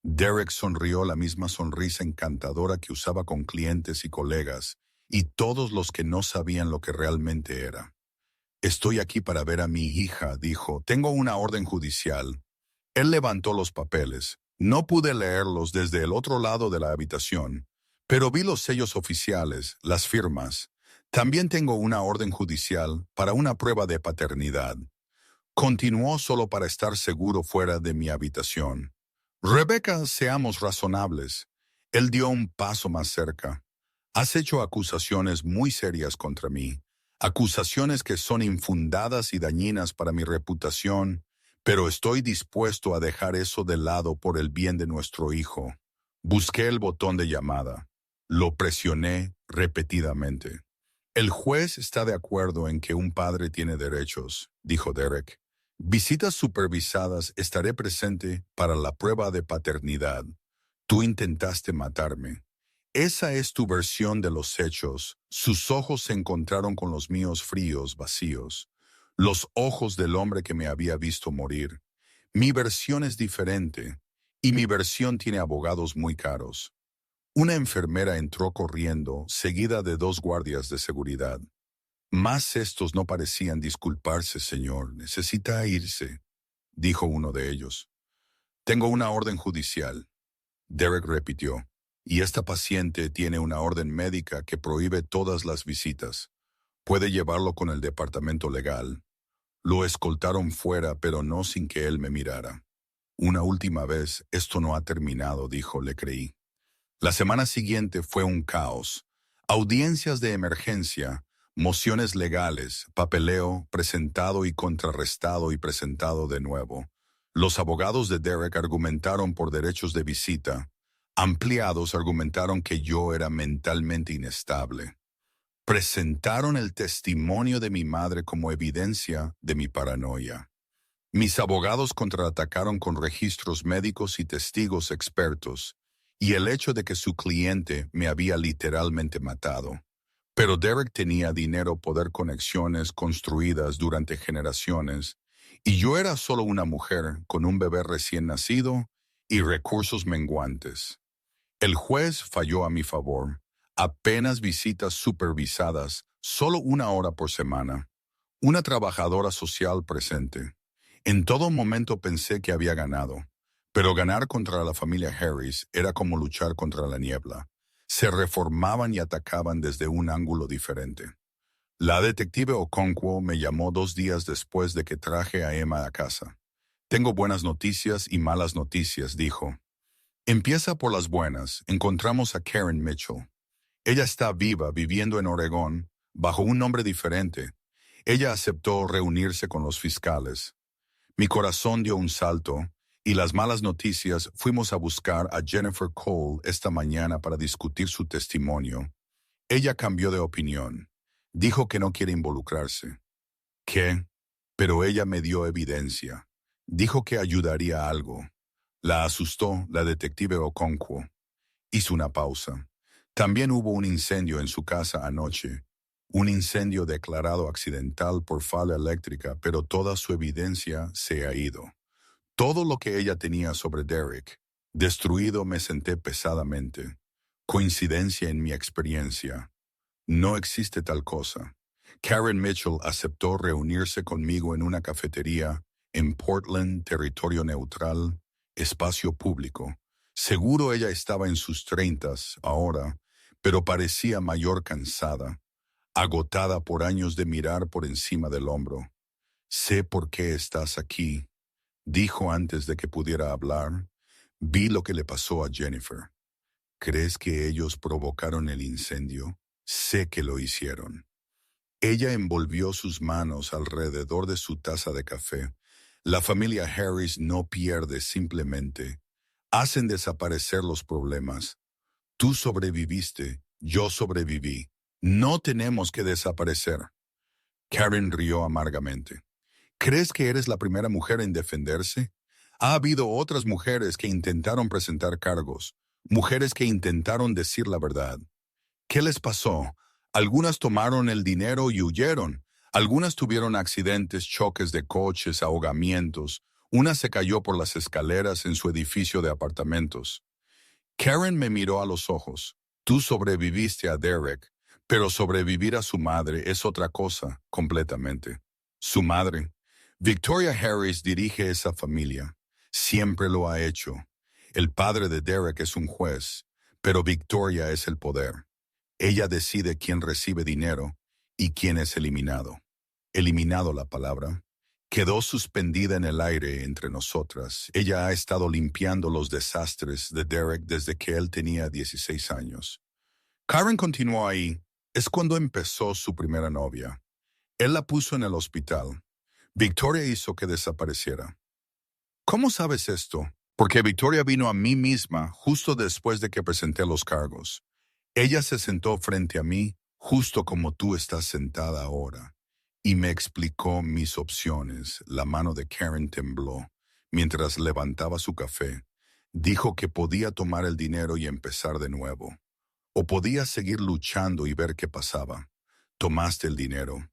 A: Derek sonrió, la misma sonrisa encantadora que usaba con clientes y colegas, y todos los que no sabían lo que realmente era. Estoy aquí para ver a mi hija, dijo. Tengo una orden judicial. Él levantó los papeles. No pude leerlos desde el otro lado de la habitación, pero vi los sellos oficiales, las firmas. También tengo una orden judicial para una prueba de paternidad. Continuó solo para estar seguro fuera de mi habitación. Rebecca, seamos razonables. Él dio un paso más cerca. Has hecho acusaciones muy serias contra mí, acusaciones que son infundadas y dañinas para mi reputación, pero estoy dispuesto a dejar eso de lado por el bien de nuestro hijo. Busqué el botón de llamada. Lo presioné repetidamente. El juez está de acuerdo en que un padre tiene derechos, dijo Derek. Visitas supervisadas, estaré presente para la prueba de paternidad. Tú intentaste matarme. Esa es tu versión de los hechos. Sus ojos se encontraron con los míos fríos, vacíos. Los ojos del hombre que me había visto morir. Mi versión es diferente, y mi versión tiene abogados muy caros. Una enfermera entró corriendo, seguida de 2 guardias de seguridad. Más estos no parecían disculparse, señor. Necesita irse, dijo uno de ellos. Tengo una orden judicial. Derek repitió. Y esta paciente tiene una orden médica que prohíbe todas las visitas. Puede llevarlo con el departamento legal. Lo escoltaron fuera, pero no sin que él me mirara. Una última vez, esto no ha terminado, dijo, le creí. La semana siguiente fue un caos. Audiencias de emergencia, mociones legales, papeleo, presentado y contrarrestado y presentado de nuevo. Los abogados de Derek argumentaron por derechos de visita. Ampliados argumentaron que yo era mentalmente inestable. Presentaron el testimonio de mi madre como evidencia de mi paranoia. Mis abogados contraatacaron con registros médicos y testigos expertos, y el hecho de que su cliente me había literalmente matado. Pero Derek tenía dinero, poder, conexiones construidas durante generaciones, y yo era solo una mujer con un bebé recién nacido y recursos menguantes. El juez falló a mi favor. Apenas visitas supervisadas, solo 1 hora por semana. Una trabajadora social presente. En todo momento pensé que había ganado, pero ganar contra la familia Harris era como luchar contra la niebla. Se reformaban y atacaban desde un ángulo diferente. La detective Okonkwo me llamó 2 días después de que traje a Emma a casa. Tengo buenas noticias y malas noticias, dijo. Empieza por las buenas. Encontramos a Karen Mitchell. Ella está viva, viviendo en Oregón, bajo un nombre diferente. Ella aceptó reunirse con los fiscales. Mi corazón dio un salto, y las malas noticias, fuimos a buscar a Jennifer Cole esta mañana para discutir su testimonio. Ella cambió de opinión. Dijo que no quiere involucrarse. ¿Qué? Pero ella me dio evidencia. Dijo que ayudaría a algo. La asustó la detective Okonkwo. Hizo una pausa. También hubo un incendio en su casa anoche. Un incendio declarado accidental por falla eléctrica, pero toda su evidencia se ha ido. Todo lo que ella tenía sobre Derek. Destruido, me senté pesadamente. Coincidencia en mi experiencia. No existe tal cosa. Karen Mitchell aceptó reunirse conmigo en una cafetería en Portland, territorio neutral, espacio público. Seguro ella estaba en sus 30 ahora, pero parecía mayor, cansada, agotada por años de mirar por encima del hombro. Sé por qué estás aquí, dijo antes de que pudiera hablar. Vi lo que le pasó a Jennifer. ¿Crees que ellos provocaron el incendio? Sé que lo hicieron. Ella envolvió sus manos alrededor de su taza de café. La familia Harris no pierde, simplemente. Hacen desaparecer los problemas. Tú sobreviviste, yo sobreviví. No tenemos que desaparecer. Karen rió amargamente. ¿Crees que eres la primera mujer en defenderse? Ha habido otras mujeres que intentaron presentar cargos, mujeres que intentaron decir la verdad. ¿Qué les pasó? Algunas tomaron el dinero y huyeron. Algunas tuvieron accidentes, choques de coches, ahogamientos. Una se cayó por las escaleras en su edificio de apartamentos. Karen me miró a los ojos. Tú sobreviviste a Derek, pero sobrevivir a su madre es otra cosa, completamente. Su madre. Victoria Harris dirige esa familia. Siempre lo ha hecho. El padre de Derek es un juez, pero Victoria es el poder. Ella decide quién recibe dinero y quién es eliminado. Eliminado la palabra. Quedó suspendida en el aire entre nosotras. Ella ha estado limpiando los desastres de Derek desde que él tenía 16 años. Karen continuó ahí. Es cuando empezó su primera novia. Él la puso en el hospital. Victoria hizo que desapareciera. ¿Cómo sabes esto? Porque Victoria vino a mí misma justo después de que presenté los cargos. Ella se sentó frente a mí, justo como tú estás sentada ahora, y me explicó mis opciones. La mano de Karen tembló mientras levantaba su café. Dijo que podía tomar el dinero y empezar de nuevo. O podía seguir luchando y ver qué pasaba. Tomaste el dinero.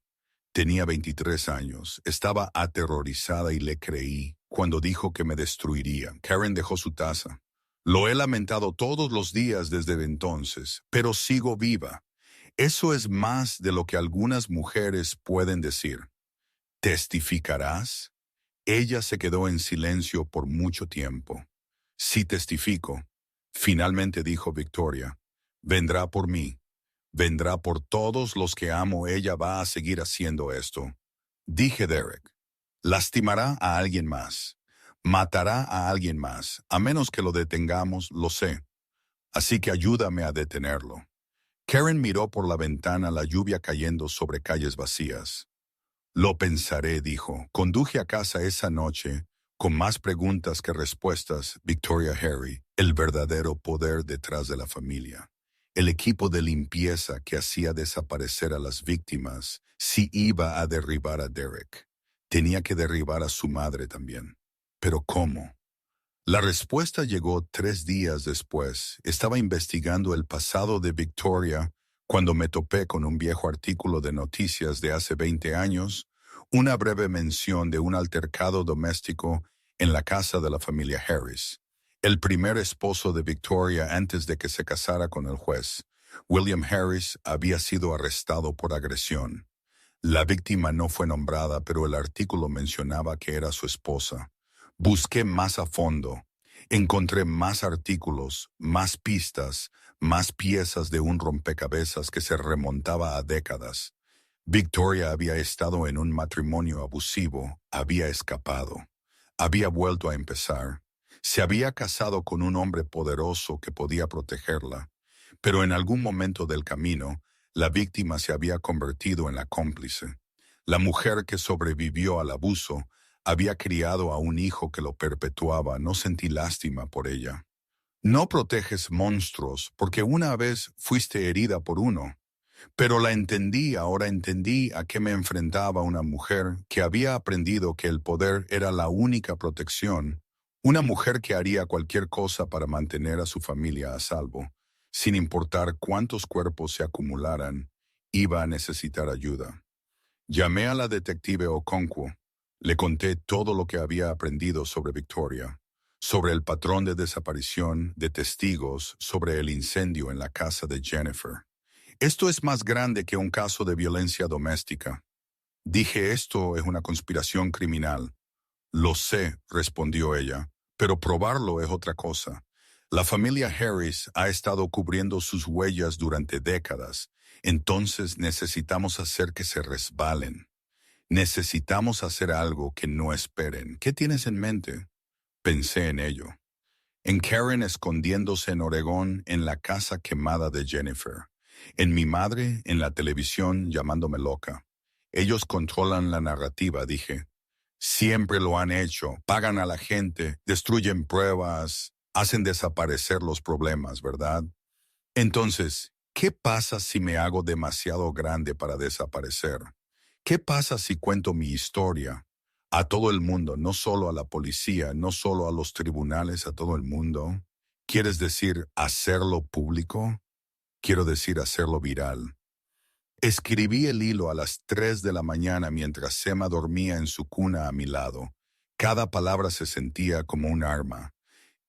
A: Tenía 23 años. Estaba aterrorizada y le creí cuando dijo que me destruiría. Karen dejó su taza. Lo he lamentado todos los días desde entonces, pero sigo viva. Eso es más de lo que algunas mujeres pueden decir. ¿Testificarás? Ella se quedó en silencio por mucho tiempo. Sí testifico, finalmente dijo Victoria. Vendrá por mí. Vendrá por todos los que amo. Ella va a seguir haciendo esto. Dije Derek. Lastimará a alguien más. Matará a alguien más. A menos que lo detengamos, lo sé. Así que ayúdame a detenerlo. Karen miró por la ventana la lluvia cayendo sobre calles vacías. Lo pensaré, dijo. Conduje a casa esa noche, con más preguntas que respuestas, Victoria Harry, el verdadero poder detrás de la familia. El equipo de limpieza que hacía desaparecer a las víctimas si iba a derribar a Derek. Tenía que derribar a su madre también. ¿Pero cómo? La respuesta llegó 3 días después. Estaba investigando el pasado de Victoria cuando me topé con un viejo artículo de noticias de hace 20 años, una breve mención de un altercado doméstico en la casa de la familia Harris. El primer esposo de Victoria antes de que se casara con el juez, William Harris, había sido arrestado por agresión. La víctima no fue nombrada, pero el artículo mencionaba que era su esposa. Busqué más a fondo. Encontré más artículos, más pistas, más piezas de un rompecabezas que se remontaba a décadas. Victoria había estado en un matrimonio abusivo, había escapado, había vuelto a empezar. Se había casado con un hombre poderoso que podía protegerla, pero en algún momento del camino, la víctima se había convertido en la cómplice. La mujer que sobrevivió al abuso había criado a un hijo que lo perpetuaba. No sentí lástima por ella. No proteges monstruos porque una vez fuiste herida por uno. Pero la entendí, ahora entendí a qué me enfrentaba una mujer que había aprendido que el poder era la única protección. Una mujer que haría cualquier cosa para mantener a su familia a salvo. Sin importar cuántos cuerpos se acumularan, iba a necesitar ayuda. Llamé a la detective Okonkwo. Le conté todo lo que había aprendido sobre Victoria, sobre el patrón de desaparición de testigos, sobre el incendio en la casa de Jennifer. Esto es más grande que un caso de violencia doméstica. Dije, esto es una conspiración criminal. Lo sé, respondió ella, pero probarlo es otra cosa. La familia Harris ha estado cubriendo sus huellas durante décadas, entonces necesitamos hacer que se resbalen. Necesitamos hacer algo que no esperen. ¿Qué tienes en mente? Pensé en ello. En Karen escondiéndose en Oregón en la casa quemada de Jennifer. En mi madre en la televisión llamándome loca. Ellos controlan la narrativa, dije. Siempre lo han hecho. Pagan a la gente, destruyen pruebas, hacen desaparecer los problemas, ¿verdad? Entonces, ¿qué pasa si me hago demasiado grande para desaparecer? ¿Qué pasa si cuento mi historia a todo el mundo, no solo a la policía, no solo a los tribunales, a todo el mundo? ¿Quieres decir hacerlo público? Quiero decir hacerlo viral. Escribí el hilo a las 3 de la mañana mientras Emma dormía en su cuna a mi lado. Cada palabra se sentía como un arma.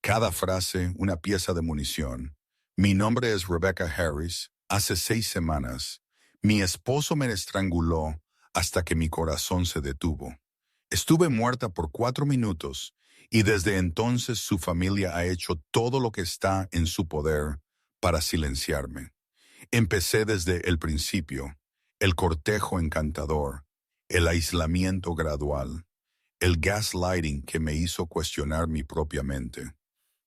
A: Cada frase una pieza de munición. Mi nombre es Rebecca Harris. Hace 6 semanas, mi esposo me estranguló hasta que mi corazón se detuvo. Estuve muerta por 4 minutos y desde entonces su familia ha hecho todo lo que está en su poder para silenciarme. Empecé desde el principio, el cortejo encantador, el aislamiento gradual, el gaslighting que me hizo cuestionar mi propia mente.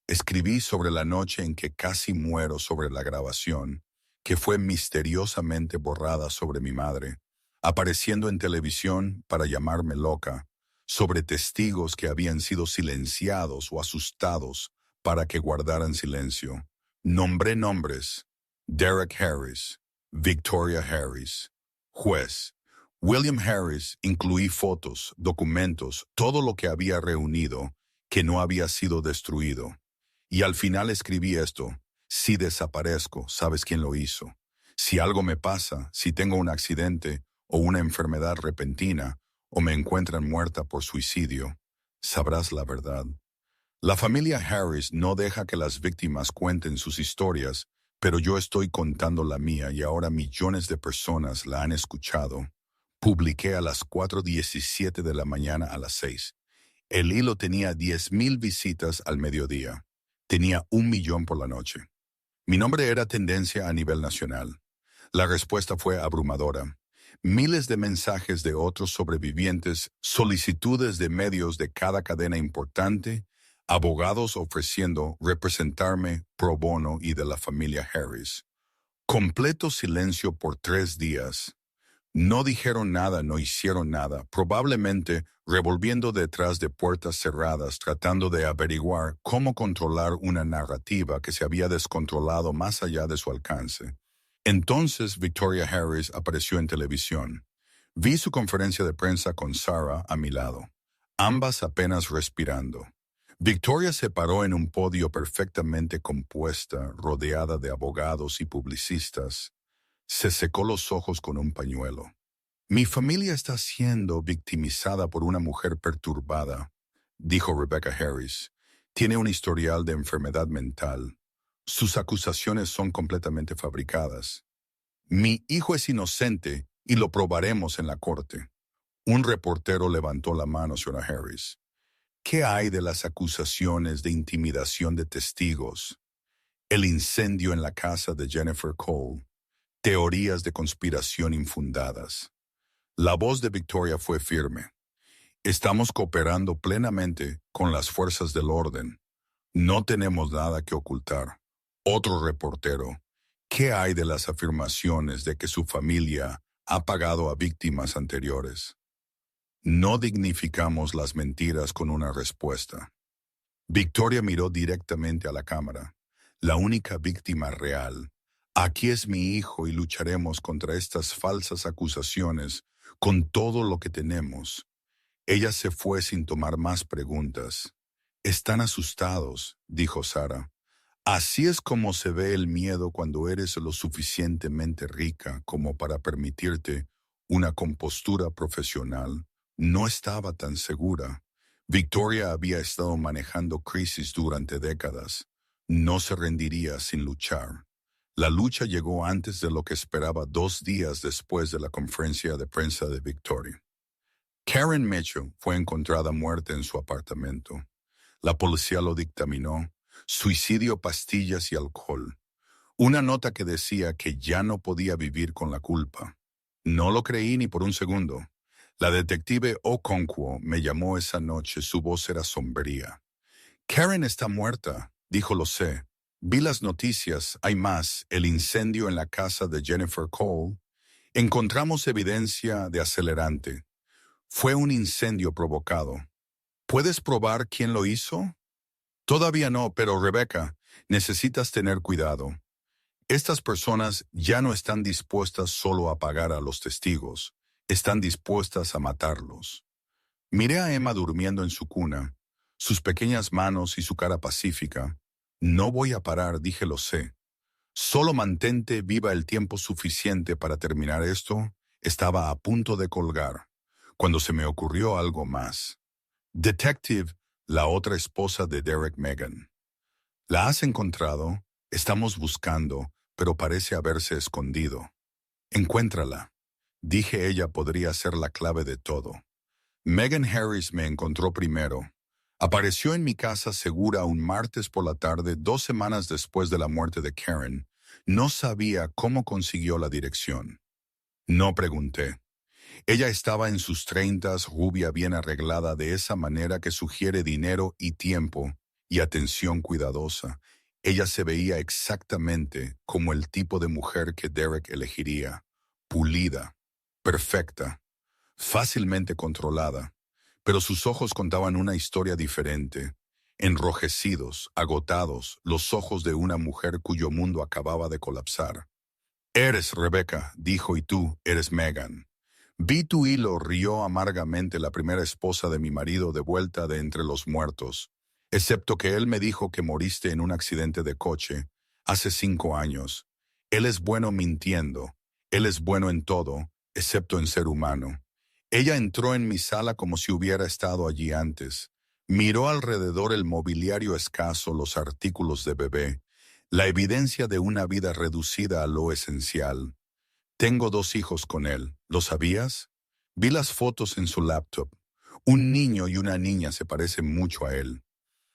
A: Escribí sobre la noche en que casi muero sobre la grabación, que fue misteriosamente borrada sobre mi madre, apareciendo en televisión para llamarme loca, sobre testigos que habían sido silenciados o asustados para que guardaran silencio. Nombré nombres: Derek Harris, Victoria Harris, juez. William Harris. Incluí fotos, documentos, todo lo que había reunido, que no había sido destruido. Y al final escribí esto: si desaparezco, sabes quién lo hizo. Si algo me pasa, si tengo un accidente o una enfermedad repentina, o me encuentran muerta por suicidio, sabrás la verdad. La familia Harris no deja que las víctimas cuenten sus historias, pero yo estoy contando la mía y ahora millones de personas la han escuchado. Publiqué a las 4:17 de la mañana a las 6. El hilo tenía 10,000 visitas al mediodía. Tenía 1,000,000 por la noche. Mi nombre era tendencia a nivel nacional. La respuesta fue abrumadora. Miles de mensajes de otros sobrevivientes, solicitudes de medios de cada cadena importante, abogados ofreciendo representarme pro bono y de la familia Harris. Completo silencio por 3 días. No dijeron nada, no hicieron nada, probablemente revolviendo detrás de puertas cerradas, tratando de averiguar cómo controlar una narrativa que se había descontrolado más allá de su alcance. Entonces Victoria Harris apareció en televisión. Vi su conferencia de prensa con Sarah a mi lado, ambas apenas respirando. Victoria se paró en un podio perfectamente compuesta, rodeada de abogados y publicistas. Se secó los ojos con un pañuelo. Mi familia está siendo victimizada por una mujer perturbada, dijo Rebecca Harris. Tiene un historial de enfermedad mental. Sus acusaciones son completamente fabricadas. Mi hijo es inocente y lo probaremos en la corte. Un reportero levantó la mano, señora Harris. ¿Qué hay de las acusaciones de intimidación de testigos? El incendio en la casa de Jennifer Cole. Teorías de conspiración infundadas. La voz de Victoria fue firme. Estamos cooperando plenamente con las fuerzas del orden. No tenemos nada que ocultar. Otro reportero. ¿Qué hay de las afirmaciones de que su familia ha pagado a víctimas anteriores? No dignificamos las mentiras con una respuesta. Victoria miró directamente a la cámara. La única víctima real. Aquí es mi hijo y lucharemos contra estas falsas acusaciones con todo lo que tenemos. Ella se fue sin tomar más preguntas. Están asustados, dijo Sarah. Así es como se ve el miedo cuando eres lo suficientemente rica como para permitirte una compostura profesional. No estaba tan segura. Victoria había estado manejando crisis durante décadas. No se rendiría sin luchar. La lucha llegó antes de lo que esperaba 2 días después de la conferencia de prensa de Victoria. Karen Mitchell fue encontrada muerta en su apartamento. La policía lo dictaminó: suicidio, pastillas y alcohol. Una nota que decía que ya no podía vivir con la culpa. No lo creí ni por un segundo. La detective Okonkwo me llamó esa noche, su voz era sombría. Karen está muerta, dijo. Lo sé. Vi las noticias, hay más, el incendio en la casa de Jennifer Cole. Encontramos evidencia de acelerante. Fue un incendio provocado. ¿Puedes probar quién lo hizo? Todavía no, pero Rebecca, necesitas tener cuidado. Estas personas ya no están dispuestas solo a pagar a los testigos, están dispuestas a matarlos. Miré a Emma durmiendo en su cuna, sus pequeñas manos y su cara pacífica. No voy a parar, dije. Lo sé. Solo mantente viva el tiempo suficiente para terminar esto. Estaba a punto de colgar, cuando se me ocurrió algo más. Detective, la otra esposa de Derek Megan. ¿La has encontrado? Estamos buscando, pero parece haberse escondido. Encuéntrala. Dije, ella podría ser la clave de todo. Megan Harris me encontró primero. Apareció en mi casa segura un martes por la tarde, 2 semanas después de la muerte de Karen. No sabía cómo consiguió la dirección. No pregunté. Ella estaba en sus 30, rubia bien arreglada de esa manera que sugiere dinero y tiempo y atención cuidadosa. Ella se veía exactamente como el tipo de mujer que Derek elegiría. Pulida, perfecta, fácilmente controlada. Pero sus ojos contaban una historia diferente. Enrojecidos, agotados, los ojos de una mujer cuyo mundo acababa de colapsar. Eres Rebecca, dijo, y tú eres Megan. Vi tu hilo, rió amargamente la primera esposa de mi marido de vuelta de entre los muertos, excepto que él me dijo que moriste en un accidente de coche hace 5 años. Él es bueno mintiendo, él es bueno en todo, excepto en ser humano. Ella entró en mi sala como si hubiera estado allí antes. Miró alrededor el mobiliario escaso, los artículos de bebé, la evidencia de una vida reducida a lo esencial. Tengo 2 hijos con él, ¿lo sabías? Vi las fotos en su laptop. Un niño y una niña se parecen mucho a él.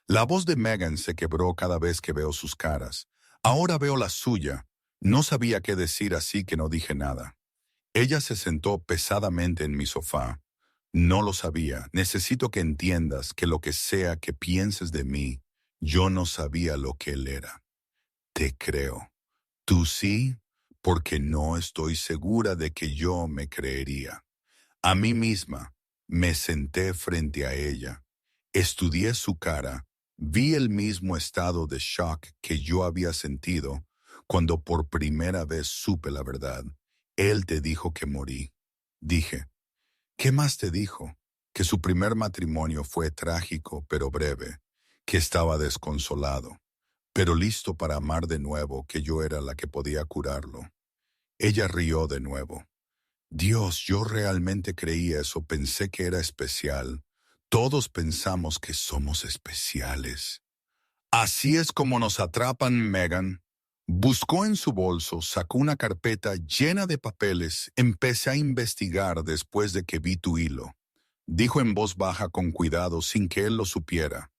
A: La voz de Megan se quebró cada vez que veo sus caras. Ahora veo la suya. No sabía qué decir, así que no dije nada. Ella se sentó pesadamente en mi sofá. No lo sabía. Necesito que entiendas que lo que sea que pienses de mí, yo no sabía lo que él era. Te creo. ¿Tú sí? Porque no estoy segura de que yo me creería. A mí misma, me senté frente a ella, estudié su cara, vi el mismo estado de shock que yo había sentido cuando por primera vez supe la verdad. Él te dijo que morí. Dije, ¿qué más te dijo? Que su primer matrimonio fue trágico pero breve, que estaba desconsolado, pero listo para amar de nuevo, que yo era la que podía curarlo. Ella rió de nuevo. Dios, yo realmente creí eso, pensé que era especial. Todos pensamos que somos especiales. Así es como nos atrapan, Megan. Buscó en su bolso, sacó una carpeta llena de papeles. Empecé a investigar después de que vi tu hilo. Dijo en voz baja con cuidado, sin que él lo supiera.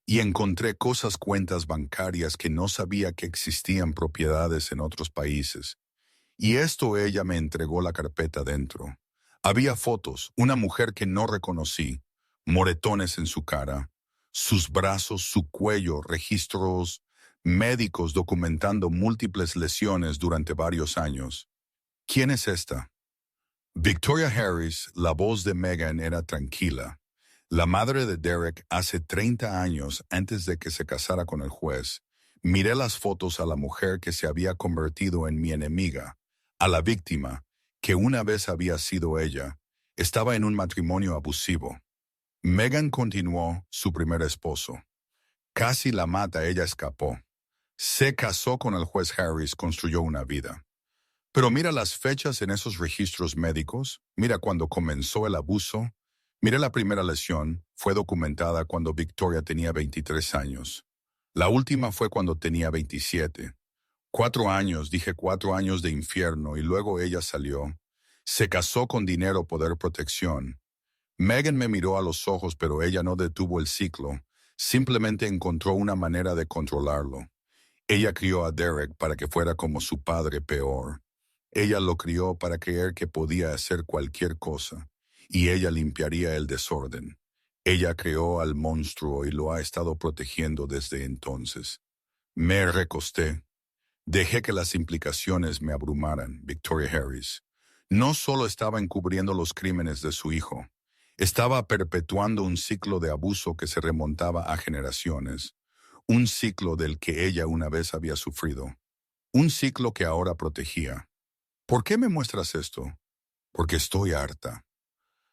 A: Y encontré cuentas bancarias que no sabía que existían, propiedades en otros países. Y esto, ella me entregó la carpeta dentro. Había fotos, una mujer que no reconocí, moretones en su cara, sus brazos, su cuello, registros médicos documentando múltiples lesiones durante varios años. ¿Quién es esta? Victoria Harris, la voz de Megan era tranquila. La madre de Derek hace 30 años antes de que se casara con el juez. Miré las fotos a la mujer que se había convertido en mi enemiga, a la víctima, que una vez había sido ella. Estaba en un matrimonio abusivo. Megan continuó, su primer esposo. Casi la mata, ella escapó. Se casó con el juez Harris, construyó una vida. Pero mira las fechas en esos registros médicos, mira cuando comenzó el abuso. Mira la primera lesión, fue documentada cuando Victoria tenía 23 años. La última fue cuando tenía 27. 4 años, dije 4 años de infierno, y luego ella salió. Se casó con dinero, poder, protección. Megan me miró a los ojos, pero ella no detuvo el ciclo. Simplemente encontró una manera de controlarlo. Ella crió a Derek para que fuera como su padre, peor. Ella lo crió para creer que podía hacer cualquier cosa, y ella limpiaría el desorden. Ella creó al monstruo y lo ha estado protegiendo desde entonces. Me recosté. Dejé que las implicaciones me abrumaran, Victoria Harris. No solo estaba encubriendo los crímenes de su hijo, estaba perpetuando un ciclo de abuso que se remontaba a generaciones, un ciclo del que ella una vez había sufrido, un ciclo que ahora protegía. ¿Por qué me muestras esto? Porque estoy harta.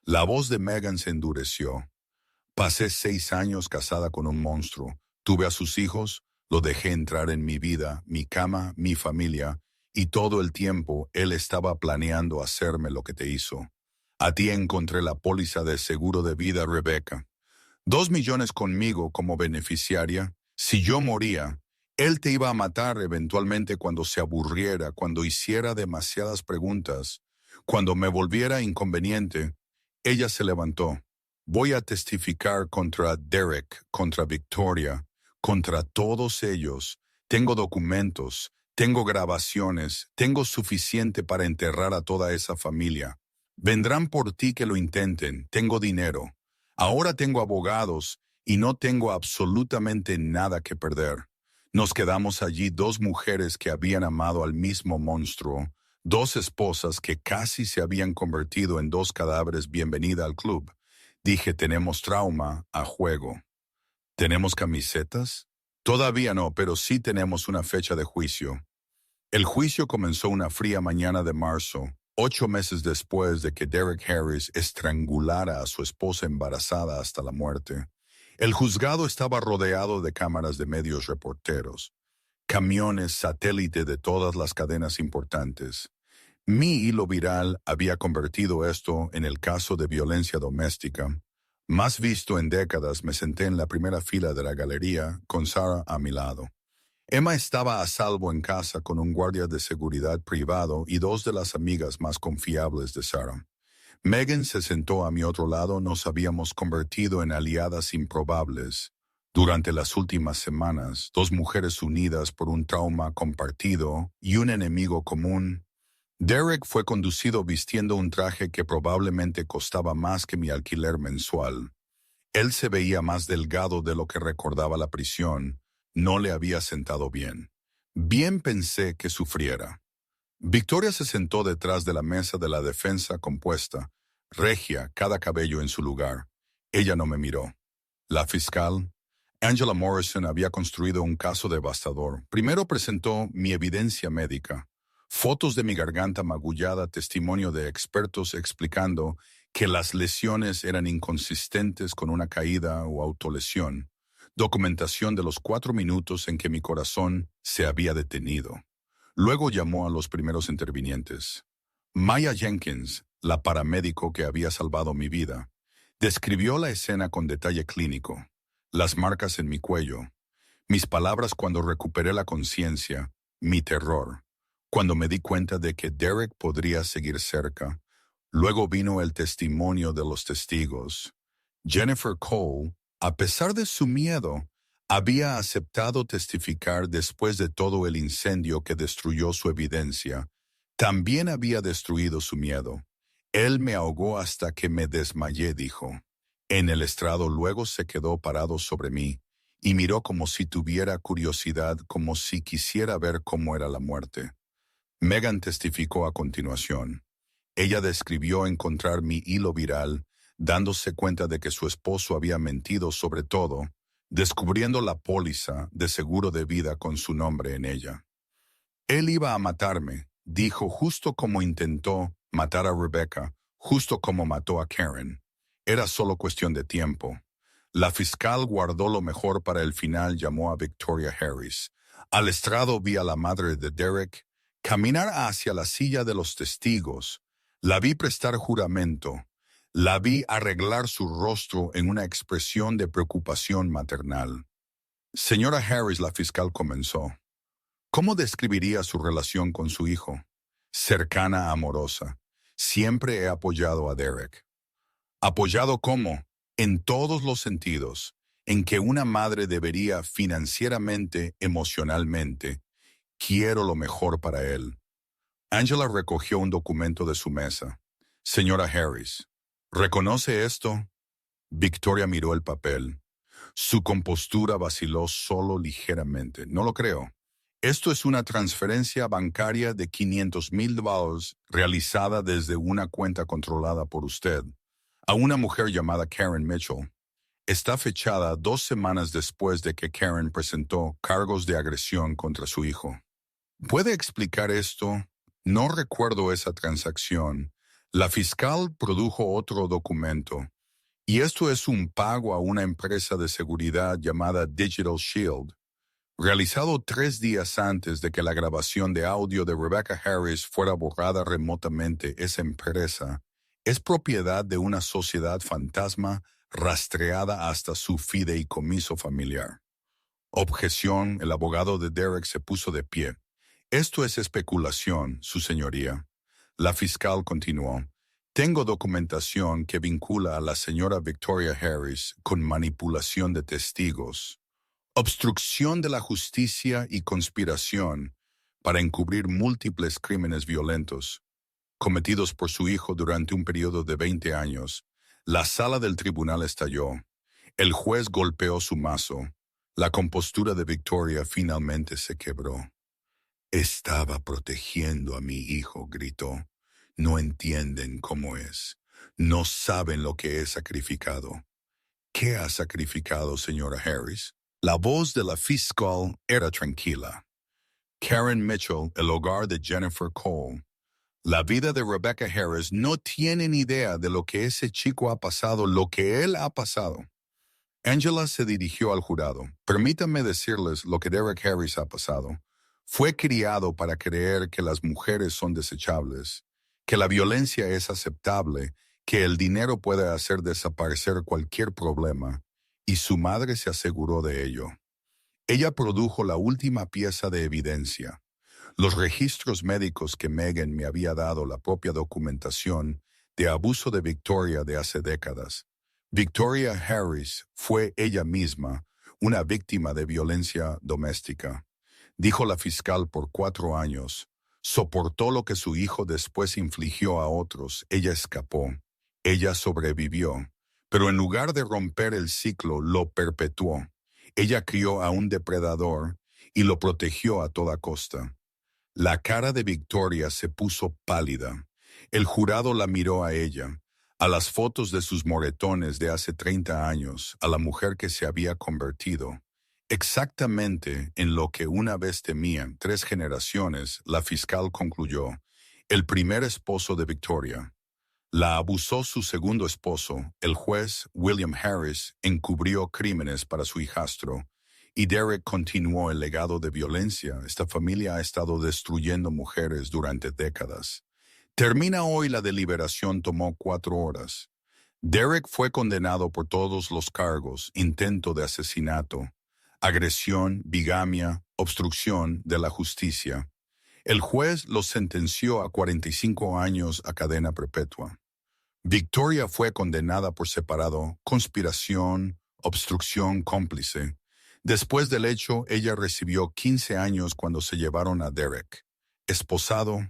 A: La voz de Megan se endureció. Pasé 6 años casada con un monstruo. Tuve a sus hijos, lo dejé entrar en mi vida, mi cama, mi familia, y todo el tiempo él estaba planeando hacerme lo que te hizo. A ti encontré la póliza de seguro de vida, Rebecca. 2 millones conmigo como beneficiaria. Si yo moría, él te iba a matar eventualmente cuando se aburriera, cuando hiciera demasiadas preguntas, cuando me volviera inconveniente. Ella se levantó. Voy a testificar contra Derek, contra Victoria, contra todos ellos. Tengo documentos, tengo grabaciones, tengo suficiente para enterrar a toda esa familia. Vendrán por ti que lo intenten, tengo dinero. Ahora tengo abogados y no tengo absolutamente nada que perder. Nos quedamos allí dos mujeres que habían amado al mismo monstruo, dos esposas que casi se habían convertido en dos cadáveres. Bienvenida al club. Dije, tenemos trauma a juego. ¿Tenemos camisetas? Todavía no, pero sí tenemos una fecha de juicio. El juicio comenzó una fría mañana de marzo, 8 meses después de que Derek Harris estrangulara a su esposa embarazada hasta la muerte. El juzgado estaba rodeado de cámaras de medios reporteros, camiones satélite de todas las cadenas importantes. Mi hilo viral había convertido esto en el caso de violencia doméstica. Más visto en décadas. Me senté en la primera fila de la galería con Sarah a mi lado. Emma estaba a salvo en casa con un guardia de seguridad privado y dos de las amigas más confiables de Sarah. Megan se sentó a mi otro lado. Nos habíamos convertido en aliadas improbables. Durante las últimas semanas, dos mujeres unidas por un trauma compartido y un enemigo común. Derek fue conducido vistiendo un traje que probablemente costaba más que mi alquiler mensual. Él se veía más delgado de lo que recordaba la prisión. No le había sentado bien. Bien pensé que sufriera. Victoria se sentó detrás de la mesa de la defensa compuesta, regia, cada cabello en su lugar. Ella no me miró. La fiscal, Angela Morrison, había construido un caso devastador. Primero presentó mi evidencia médica. Fotos de mi garganta magullada, testimonio de expertos explicando que las lesiones eran inconsistentes con una caída o autolesión. Documentación de los 4 minutos en que mi corazón se había detenido. Luego llamó a los primeros intervinientes. Maya Jenkins, la paramédico que había salvado mi vida, describió la escena con detalle clínico. Las marcas en mi cuello, mis palabras cuando recuperé la conciencia, mi terror. Cuando me di cuenta de que Derek podría seguir cerca, luego vino el testimonio de los testigos. Jennifer Cole, a pesar de su miedo, había aceptado testificar después de todo el incendio que destruyó su evidencia. También había destruido su miedo. Él me ahogó hasta que me desmayé, dijo. En el estrado luego se quedó parado sobre mí y miró como si tuviera curiosidad, como si quisiera ver cómo era la muerte. Megan testificó a continuación. Ella describió encontrar mi hilo viral, dándose cuenta de que su esposo había mentido sobre todo, descubriendo la póliza de seguro de vida con su nombre en ella. Él iba a matarme, dijo, justo como intentó matar a Rebecca, justo como mató a Karen. Era solo cuestión de tiempo. La fiscal guardó lo mejor para el final. Llamó a Victoria Harris. Al estrado vi a la madre de Derek caminar hacia la silla de los testigos. La vi prestar juramento. La vi arreglar su rostro en una expresión de preocupación maternal. Señora Harris, la fiscal comenzó. ¿Cómo describiría su relación con su hijo? Cercana, amorosa. Siempre he apoyado a Derek. ¿Apoyado cómo? En todos los sentidos, en que una madre debería financieramente, emocionalmente. Quiero lo mejor para él. Angela recogió un documento de su mesa. Señora Harris, ¿reconoce esto? Victoria miró el papel. Su compostura vaciló solo ligeramente. No lo creo. Esto es una transferencia bancaria de $500,000 realizada desde una cuenta controlada por usted a una mujer llamada Karen Mitchell. Está fechada 2 semanas después de que Karen presentó cargos de agresión contra su hijo. ¿Puede explicar esto? No recuerdo esa transacción. La fiscal produjo otro documento. Y esto es un pago a una empresa de seguridad llamada Digital Shield, realizado 3 días antes de que la grabación de audio de Rebecca Harris fuera borrada remotamente. Esa empresa es propiedad de una sociedad fantasma rastreada hasta su fideicomiso familiar. Objeción. El abogado de Derek se puso de pie. Esto es especulación, su señoría. La fiscal continuó. Tengo documentación que vincula a la señora Victoria Harris con manipulación de testigos, obstrucción de la justicia y conspiración para encubrir múltiples crímenes violentos cometidos por su hijo durante un periodo de 20 años. La sala del tribunal estalló. El juez golpeó su mazo. La compostura de Victoria finalmente se quebró. Estaba protegiendo a mi hijo, gritó. No entienden cómo es. No saben lo que he sacrificado. ¿Qué ha sacrificado, señora Harris? La voz de la fiscal era tranquila. Karen Mitchell, el hogar de Jennifer Cole. La vida de Rebecca Harris no tiene ni idea de lo que ese chico ha pasado, lo que él ha pasado. Angela se dirigió al jurado. Permítanme decirles lo que Derek Harris ha pasado. Fue criado para creer que las mujeres son desechables, que la violencia es aceptable, que el dinero puede hacer desaparecer cualquier problema, y su madre se aseguró de ello. Ella produjo la última pieza de evidencia. Los registros médicos que Megan me había dado, la propia documentación de abuso de Victoria de hace décadas. Victoria Harris fue ella misma una víctima de violencia doméstica. Dijo la fiscal por 4 años. Soportó lo que su hijo después infligió a otros. Ella escapó. Ella sobrevivió. Pero en lugar de romper el ciclo, lo perpetuó. Ella crió a un depredador y lo protegió a toda costa. La cara de Victoria se puso pálida. El jurado la miró a ella, a las fotos de sus moretones de hace 30 años, a la mujer que se había convertido. Exactamente en lo que una vez temían 3 generaciones, la fiscal concluyó. El primer esposo de Victoria. La abusó su segundo esposo, el juez William Harris, encubrió crímenes para su hijastro. Y Derek continuó el legado de violencia. Esta familia ha estado destruyendo mujeres durante décadas. Termina hoy la deliberación, tomó 4 horas. Derek fue condenado por todos los cargos: intento de asesinato, agresión, bigamia, obstrucción de la justicia. El juez lo sentenció a 45 años a cadena perpetua. Victoria fue condenada por separado, conspiración, obstrucción cómplice. Después del hecho, ella recibió 15 años cuando se llevaron a Derek. Esposado,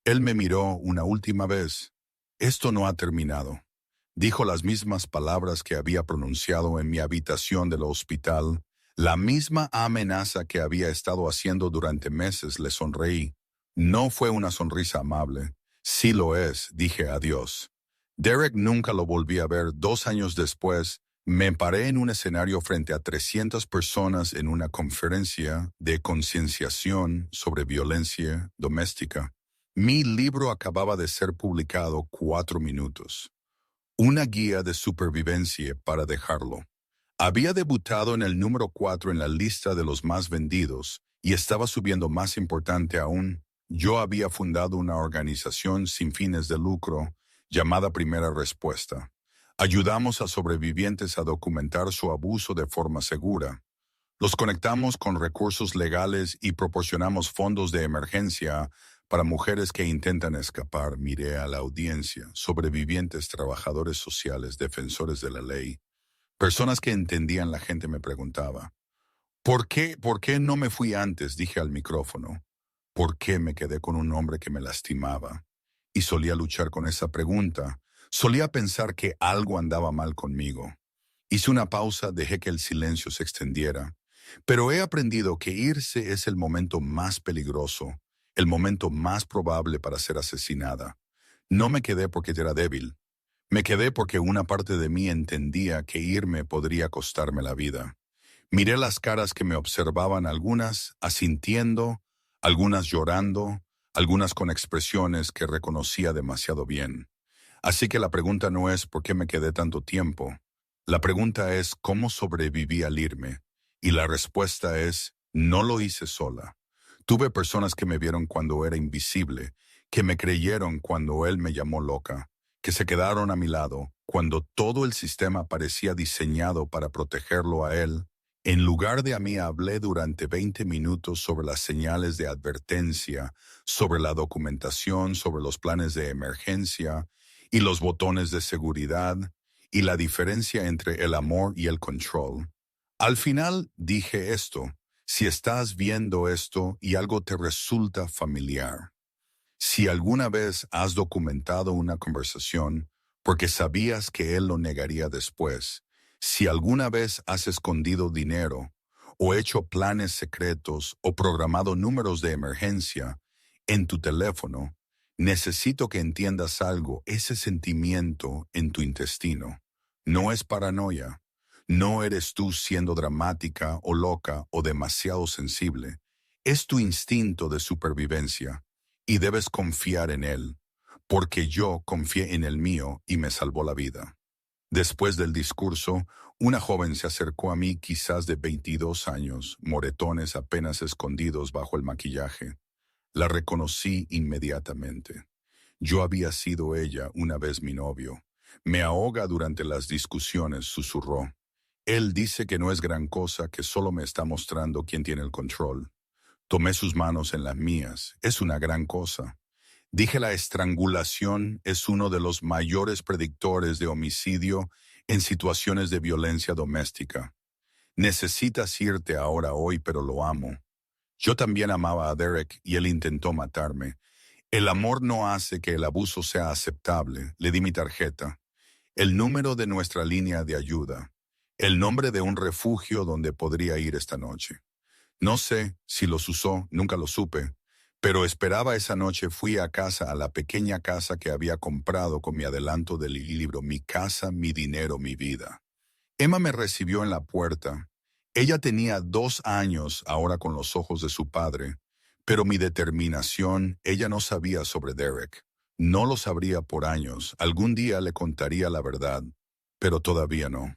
A: él me miró una última vez. Esto no ha terminado. Dijo las mismas palabras que había pronunciado en mi habitación del hospital. La misma amenaza que había estado haciendo durante meses. Le sonreí. No fue una sonrisa amable. Sí lo es, dije adiós. Derek nunca lo volví a ver. 2 años después, me paré en un escenario frente a 300 personas en una conferencia de concienciación sobre violencia doméstica. Mi libro acababa de ser publicado 4 minutos. Una guía de supervivencia para dejarlo. Había debutado en el número 4 en la lista de los más vendidos y estaba subiendo. Más importante aún, yo había fundado una organización sin fines de lucro llamada Primera Respuesta. Ayudamos a sobrevivientes a documentar su abuso de forma segura. Los conectamos con recursos legales y proporcionamos fondos de emergencia para mujeres que intentan escapar. Miré a la audiencia: sobrevivientes, trabajadores sociales, defensores de la ley. Personas que entendían. La gente me preguntaba, ¿por qué no me fui antes? Dije al micrófono. ¿Por qué me quedé con un hombre que me lastimaba? Y solía luchar con esa pregunta. Solía pensar que algo andaba mal conmigo. Hice una pausa, dejé que el silencio se extendiera. Pero he aprendido que irse es el momento más peligroso, el momento más probable para ser asesinada. No me quedé porque era débil. Me quedé porque una parte de mí entendía que irme podría costarme la vida. Miré las caras que me observaban, algunas asintiendo, algunas llorando, algunas con expresiones que reconocía demasiado bien. Así que la pregunta no es ¿por qué me quedé tanto tiempo? La pregunta es ¿cómo sobreviví al irme? Y la respuesta es no lo hice sola. Tuve personas que me vieron cuando era invisible, que me creyeron cuando él me llamó loca, que se quedaron a mi lado cuando todo el sistema parecía diseñado para protegerlo a él. En lugar de a mí, hablé durante 20 minutos sobre las señales de advertencia, sobre la documentación, sobre los planes de emergencia, y los botones de seguridad, y la diferencia entre el amor y el control. Al final dije esto: si estás viendo esto y algo te resulta familiar, si alguna vez has documentado una conversación porque sabías que él lo negaría después, si alguna vez has escondido dinero o hecho planes secretos o programado números de emergencia en tu teléfono, necesito que entiendas algo: ese sentimiento en tu intestino no es paranoia. No eres tú siendo dramática o loca o demasiado sensible. Es tu instinto de supervivencia y debes confiar en él, porque yo confié en el mío y me salvó la vida. Después del discurso, una joven se acercó a mí, quizás de 22 años, moretones apenas escondidos bajo el maquillaje. La reconocí inmediatamente. Yo había sido ella una vez mi novio. Me ahoga durante las discusiones, susurró. Él dice que no es gran cosa, que solo me está mostrando quién tiene el control. Tomé sus manos en las mías. Es una gran cosa. Dije: la estrangulación es uno de los mayores predictores de homicidio en situaciones de violencia doméstica. Necesitas irte ahora hoy, pero lo amo. Yo también amaba a Derek y él intentó matarme. El amor no hace que el abuso sea aceptable. Le di mi tarjeta, el número de nuestra línea de ayuda, el nombre de un refugio donde podría ir esta noche. No sé si los usó, nunca lo supe, pero esperaba esa noche. Fui a casa, a la pequeña casa que había comprado con mi adelanto del libro Mi casa, mi dinero, mi vida. Emma me recibió en la puerta. Ella tenía 2 años ahora con los ojos de su padre, pero mi determinación, ella no sabía sobre Derek. No lo sabría por años. Algún día le contaría la verdad, pero todavía no.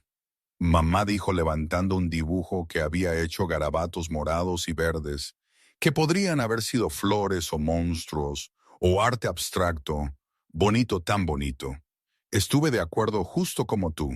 A: Mamá dijo, levantando un dibujo que había hecho garabatos morados y verdes, que podrían haber sido flores o monstruos o arte abstracto, bonito, tan bonito. Estuve de acuerdo, justo como tú.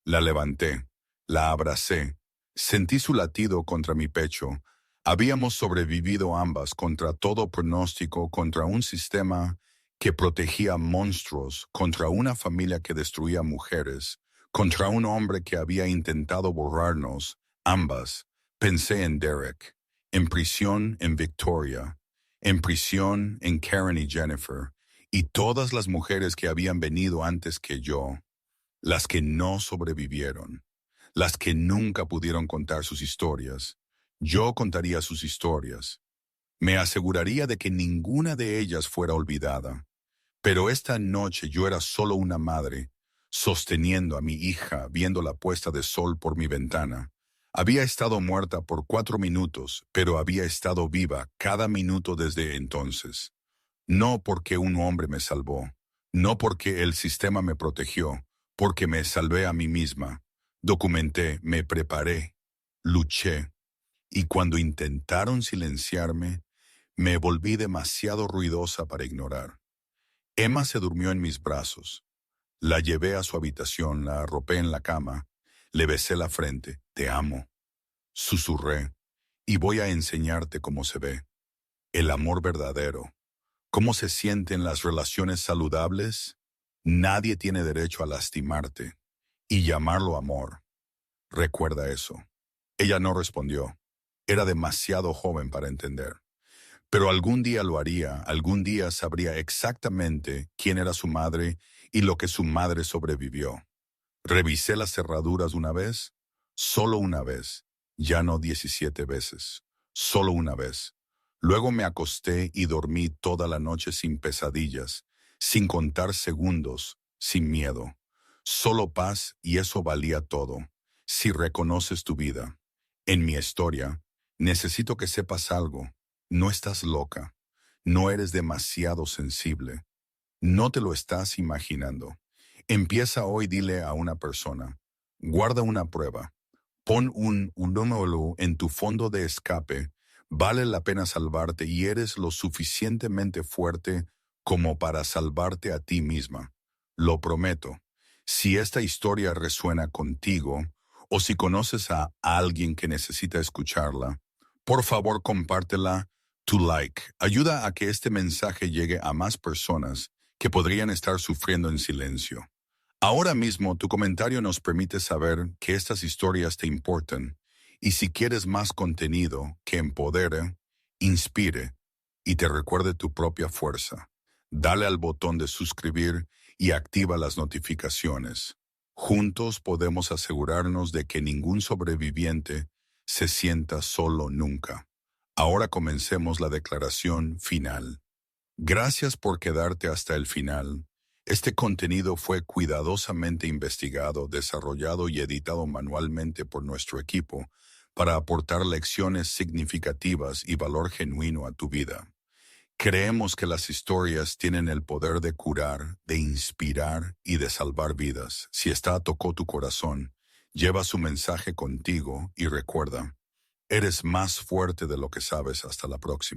A: La levanté, la abracé, sentí su latido contra mi pecho. Habíamos sobrevivido ambas contra todo pronóstico, contra un sistema que protegía monstruos, contra una familia que destruía mujeres, contra un hombre que había intentado borrarnos, ambas. Pensé en Derek, en prisión en Victoria, en prisión en Karen y Jennifer, y todas las mujeres que habían venido antes que yo, las que no sobrevivieron, las que nunca pudieron contar sus historias. Yo contaría sus historias. Me aseguraría de que ninguna de ellas fuera olvidada. Pero esta noche yo era solo una madre, sosteniendo a mi hija, viendo la puesta de sol por mi ventana. Había estado muerta por 4 minutos, pero había estado viva cada minuto desde entonces. No porque un hombre me salvó, no porque el sistema me protegió, porque me salvé a mí misma. Documenté, me preparé, luché, y cuando intentaron silenciarme, me volví demasiado ruidosa para ignorar. Emma se durmió en mis brazos. La llevé a su habitación, la arropé en la cama, le besé la frente. Te amo, susurré, y voy a enseñarte cómo se ve. El amor verdadero. ¿Cómo se sienten las relaciones saludables? Nadie tiene derecho a lastimarte y llamarlo amor. Recuerda eso. Ella no respondió. Era demasiado joven para entender. Pero algún día lo haría, algún día sabría exactamente quién era su madre y lo que su madre sobrevivió. Revisé las cerraduras una vez, solo una vez, ya no 17 veces, solo una vez. Luego me acosté y dormí toda la noche sin pesadillas, sin contar segundos, sin miedo. Solo paz, y eso valía todo. Si reconoces tu vida, en mi historia, necesito que sepas algo. No estás loca. No eres demasiado sensible. No te lo estás imaginando. Empieza hoy, dile a una persona. Guarda una prueba. Pon un número en tu fondo de escape. Vale la pena salvarte y eres lo suficientemente fuerte como para salvarte a ti misma. Lo prometo. Si esta historia resuena contigo o si conoces a alguien que necesita escucharla, por favor compártela. Tu like ayuda a que este mensaje llegue a más personas que podrían estar sufriendo en silencio. Ahora mismo tu comentario nos permite saber que estas historias te importan y si quieres más contenido que empodere, inspire y te recuerde tu propia fuerza, dale al botón de suscribir y activa las notificaciones. Juntos podemos asegurarnos de que ningún sobreviviente se sienta solo nunca. Ahora comencemos la declaración final. Gracias por quedarte hasta el final. Este contenido fue cuidadosamente investigado, desarrollado y editado manualmente por nuestro equipo para aportar lecciones significativas y valor genuino a tu vida. Creemos que las historias tienen el poder de curar, de inspirar y de salvar vidas. Si esta tocó tu corazón, lleva su mensaje contigo y recuerda, eres más fuerte de lo que sabes. Hasta la próxima.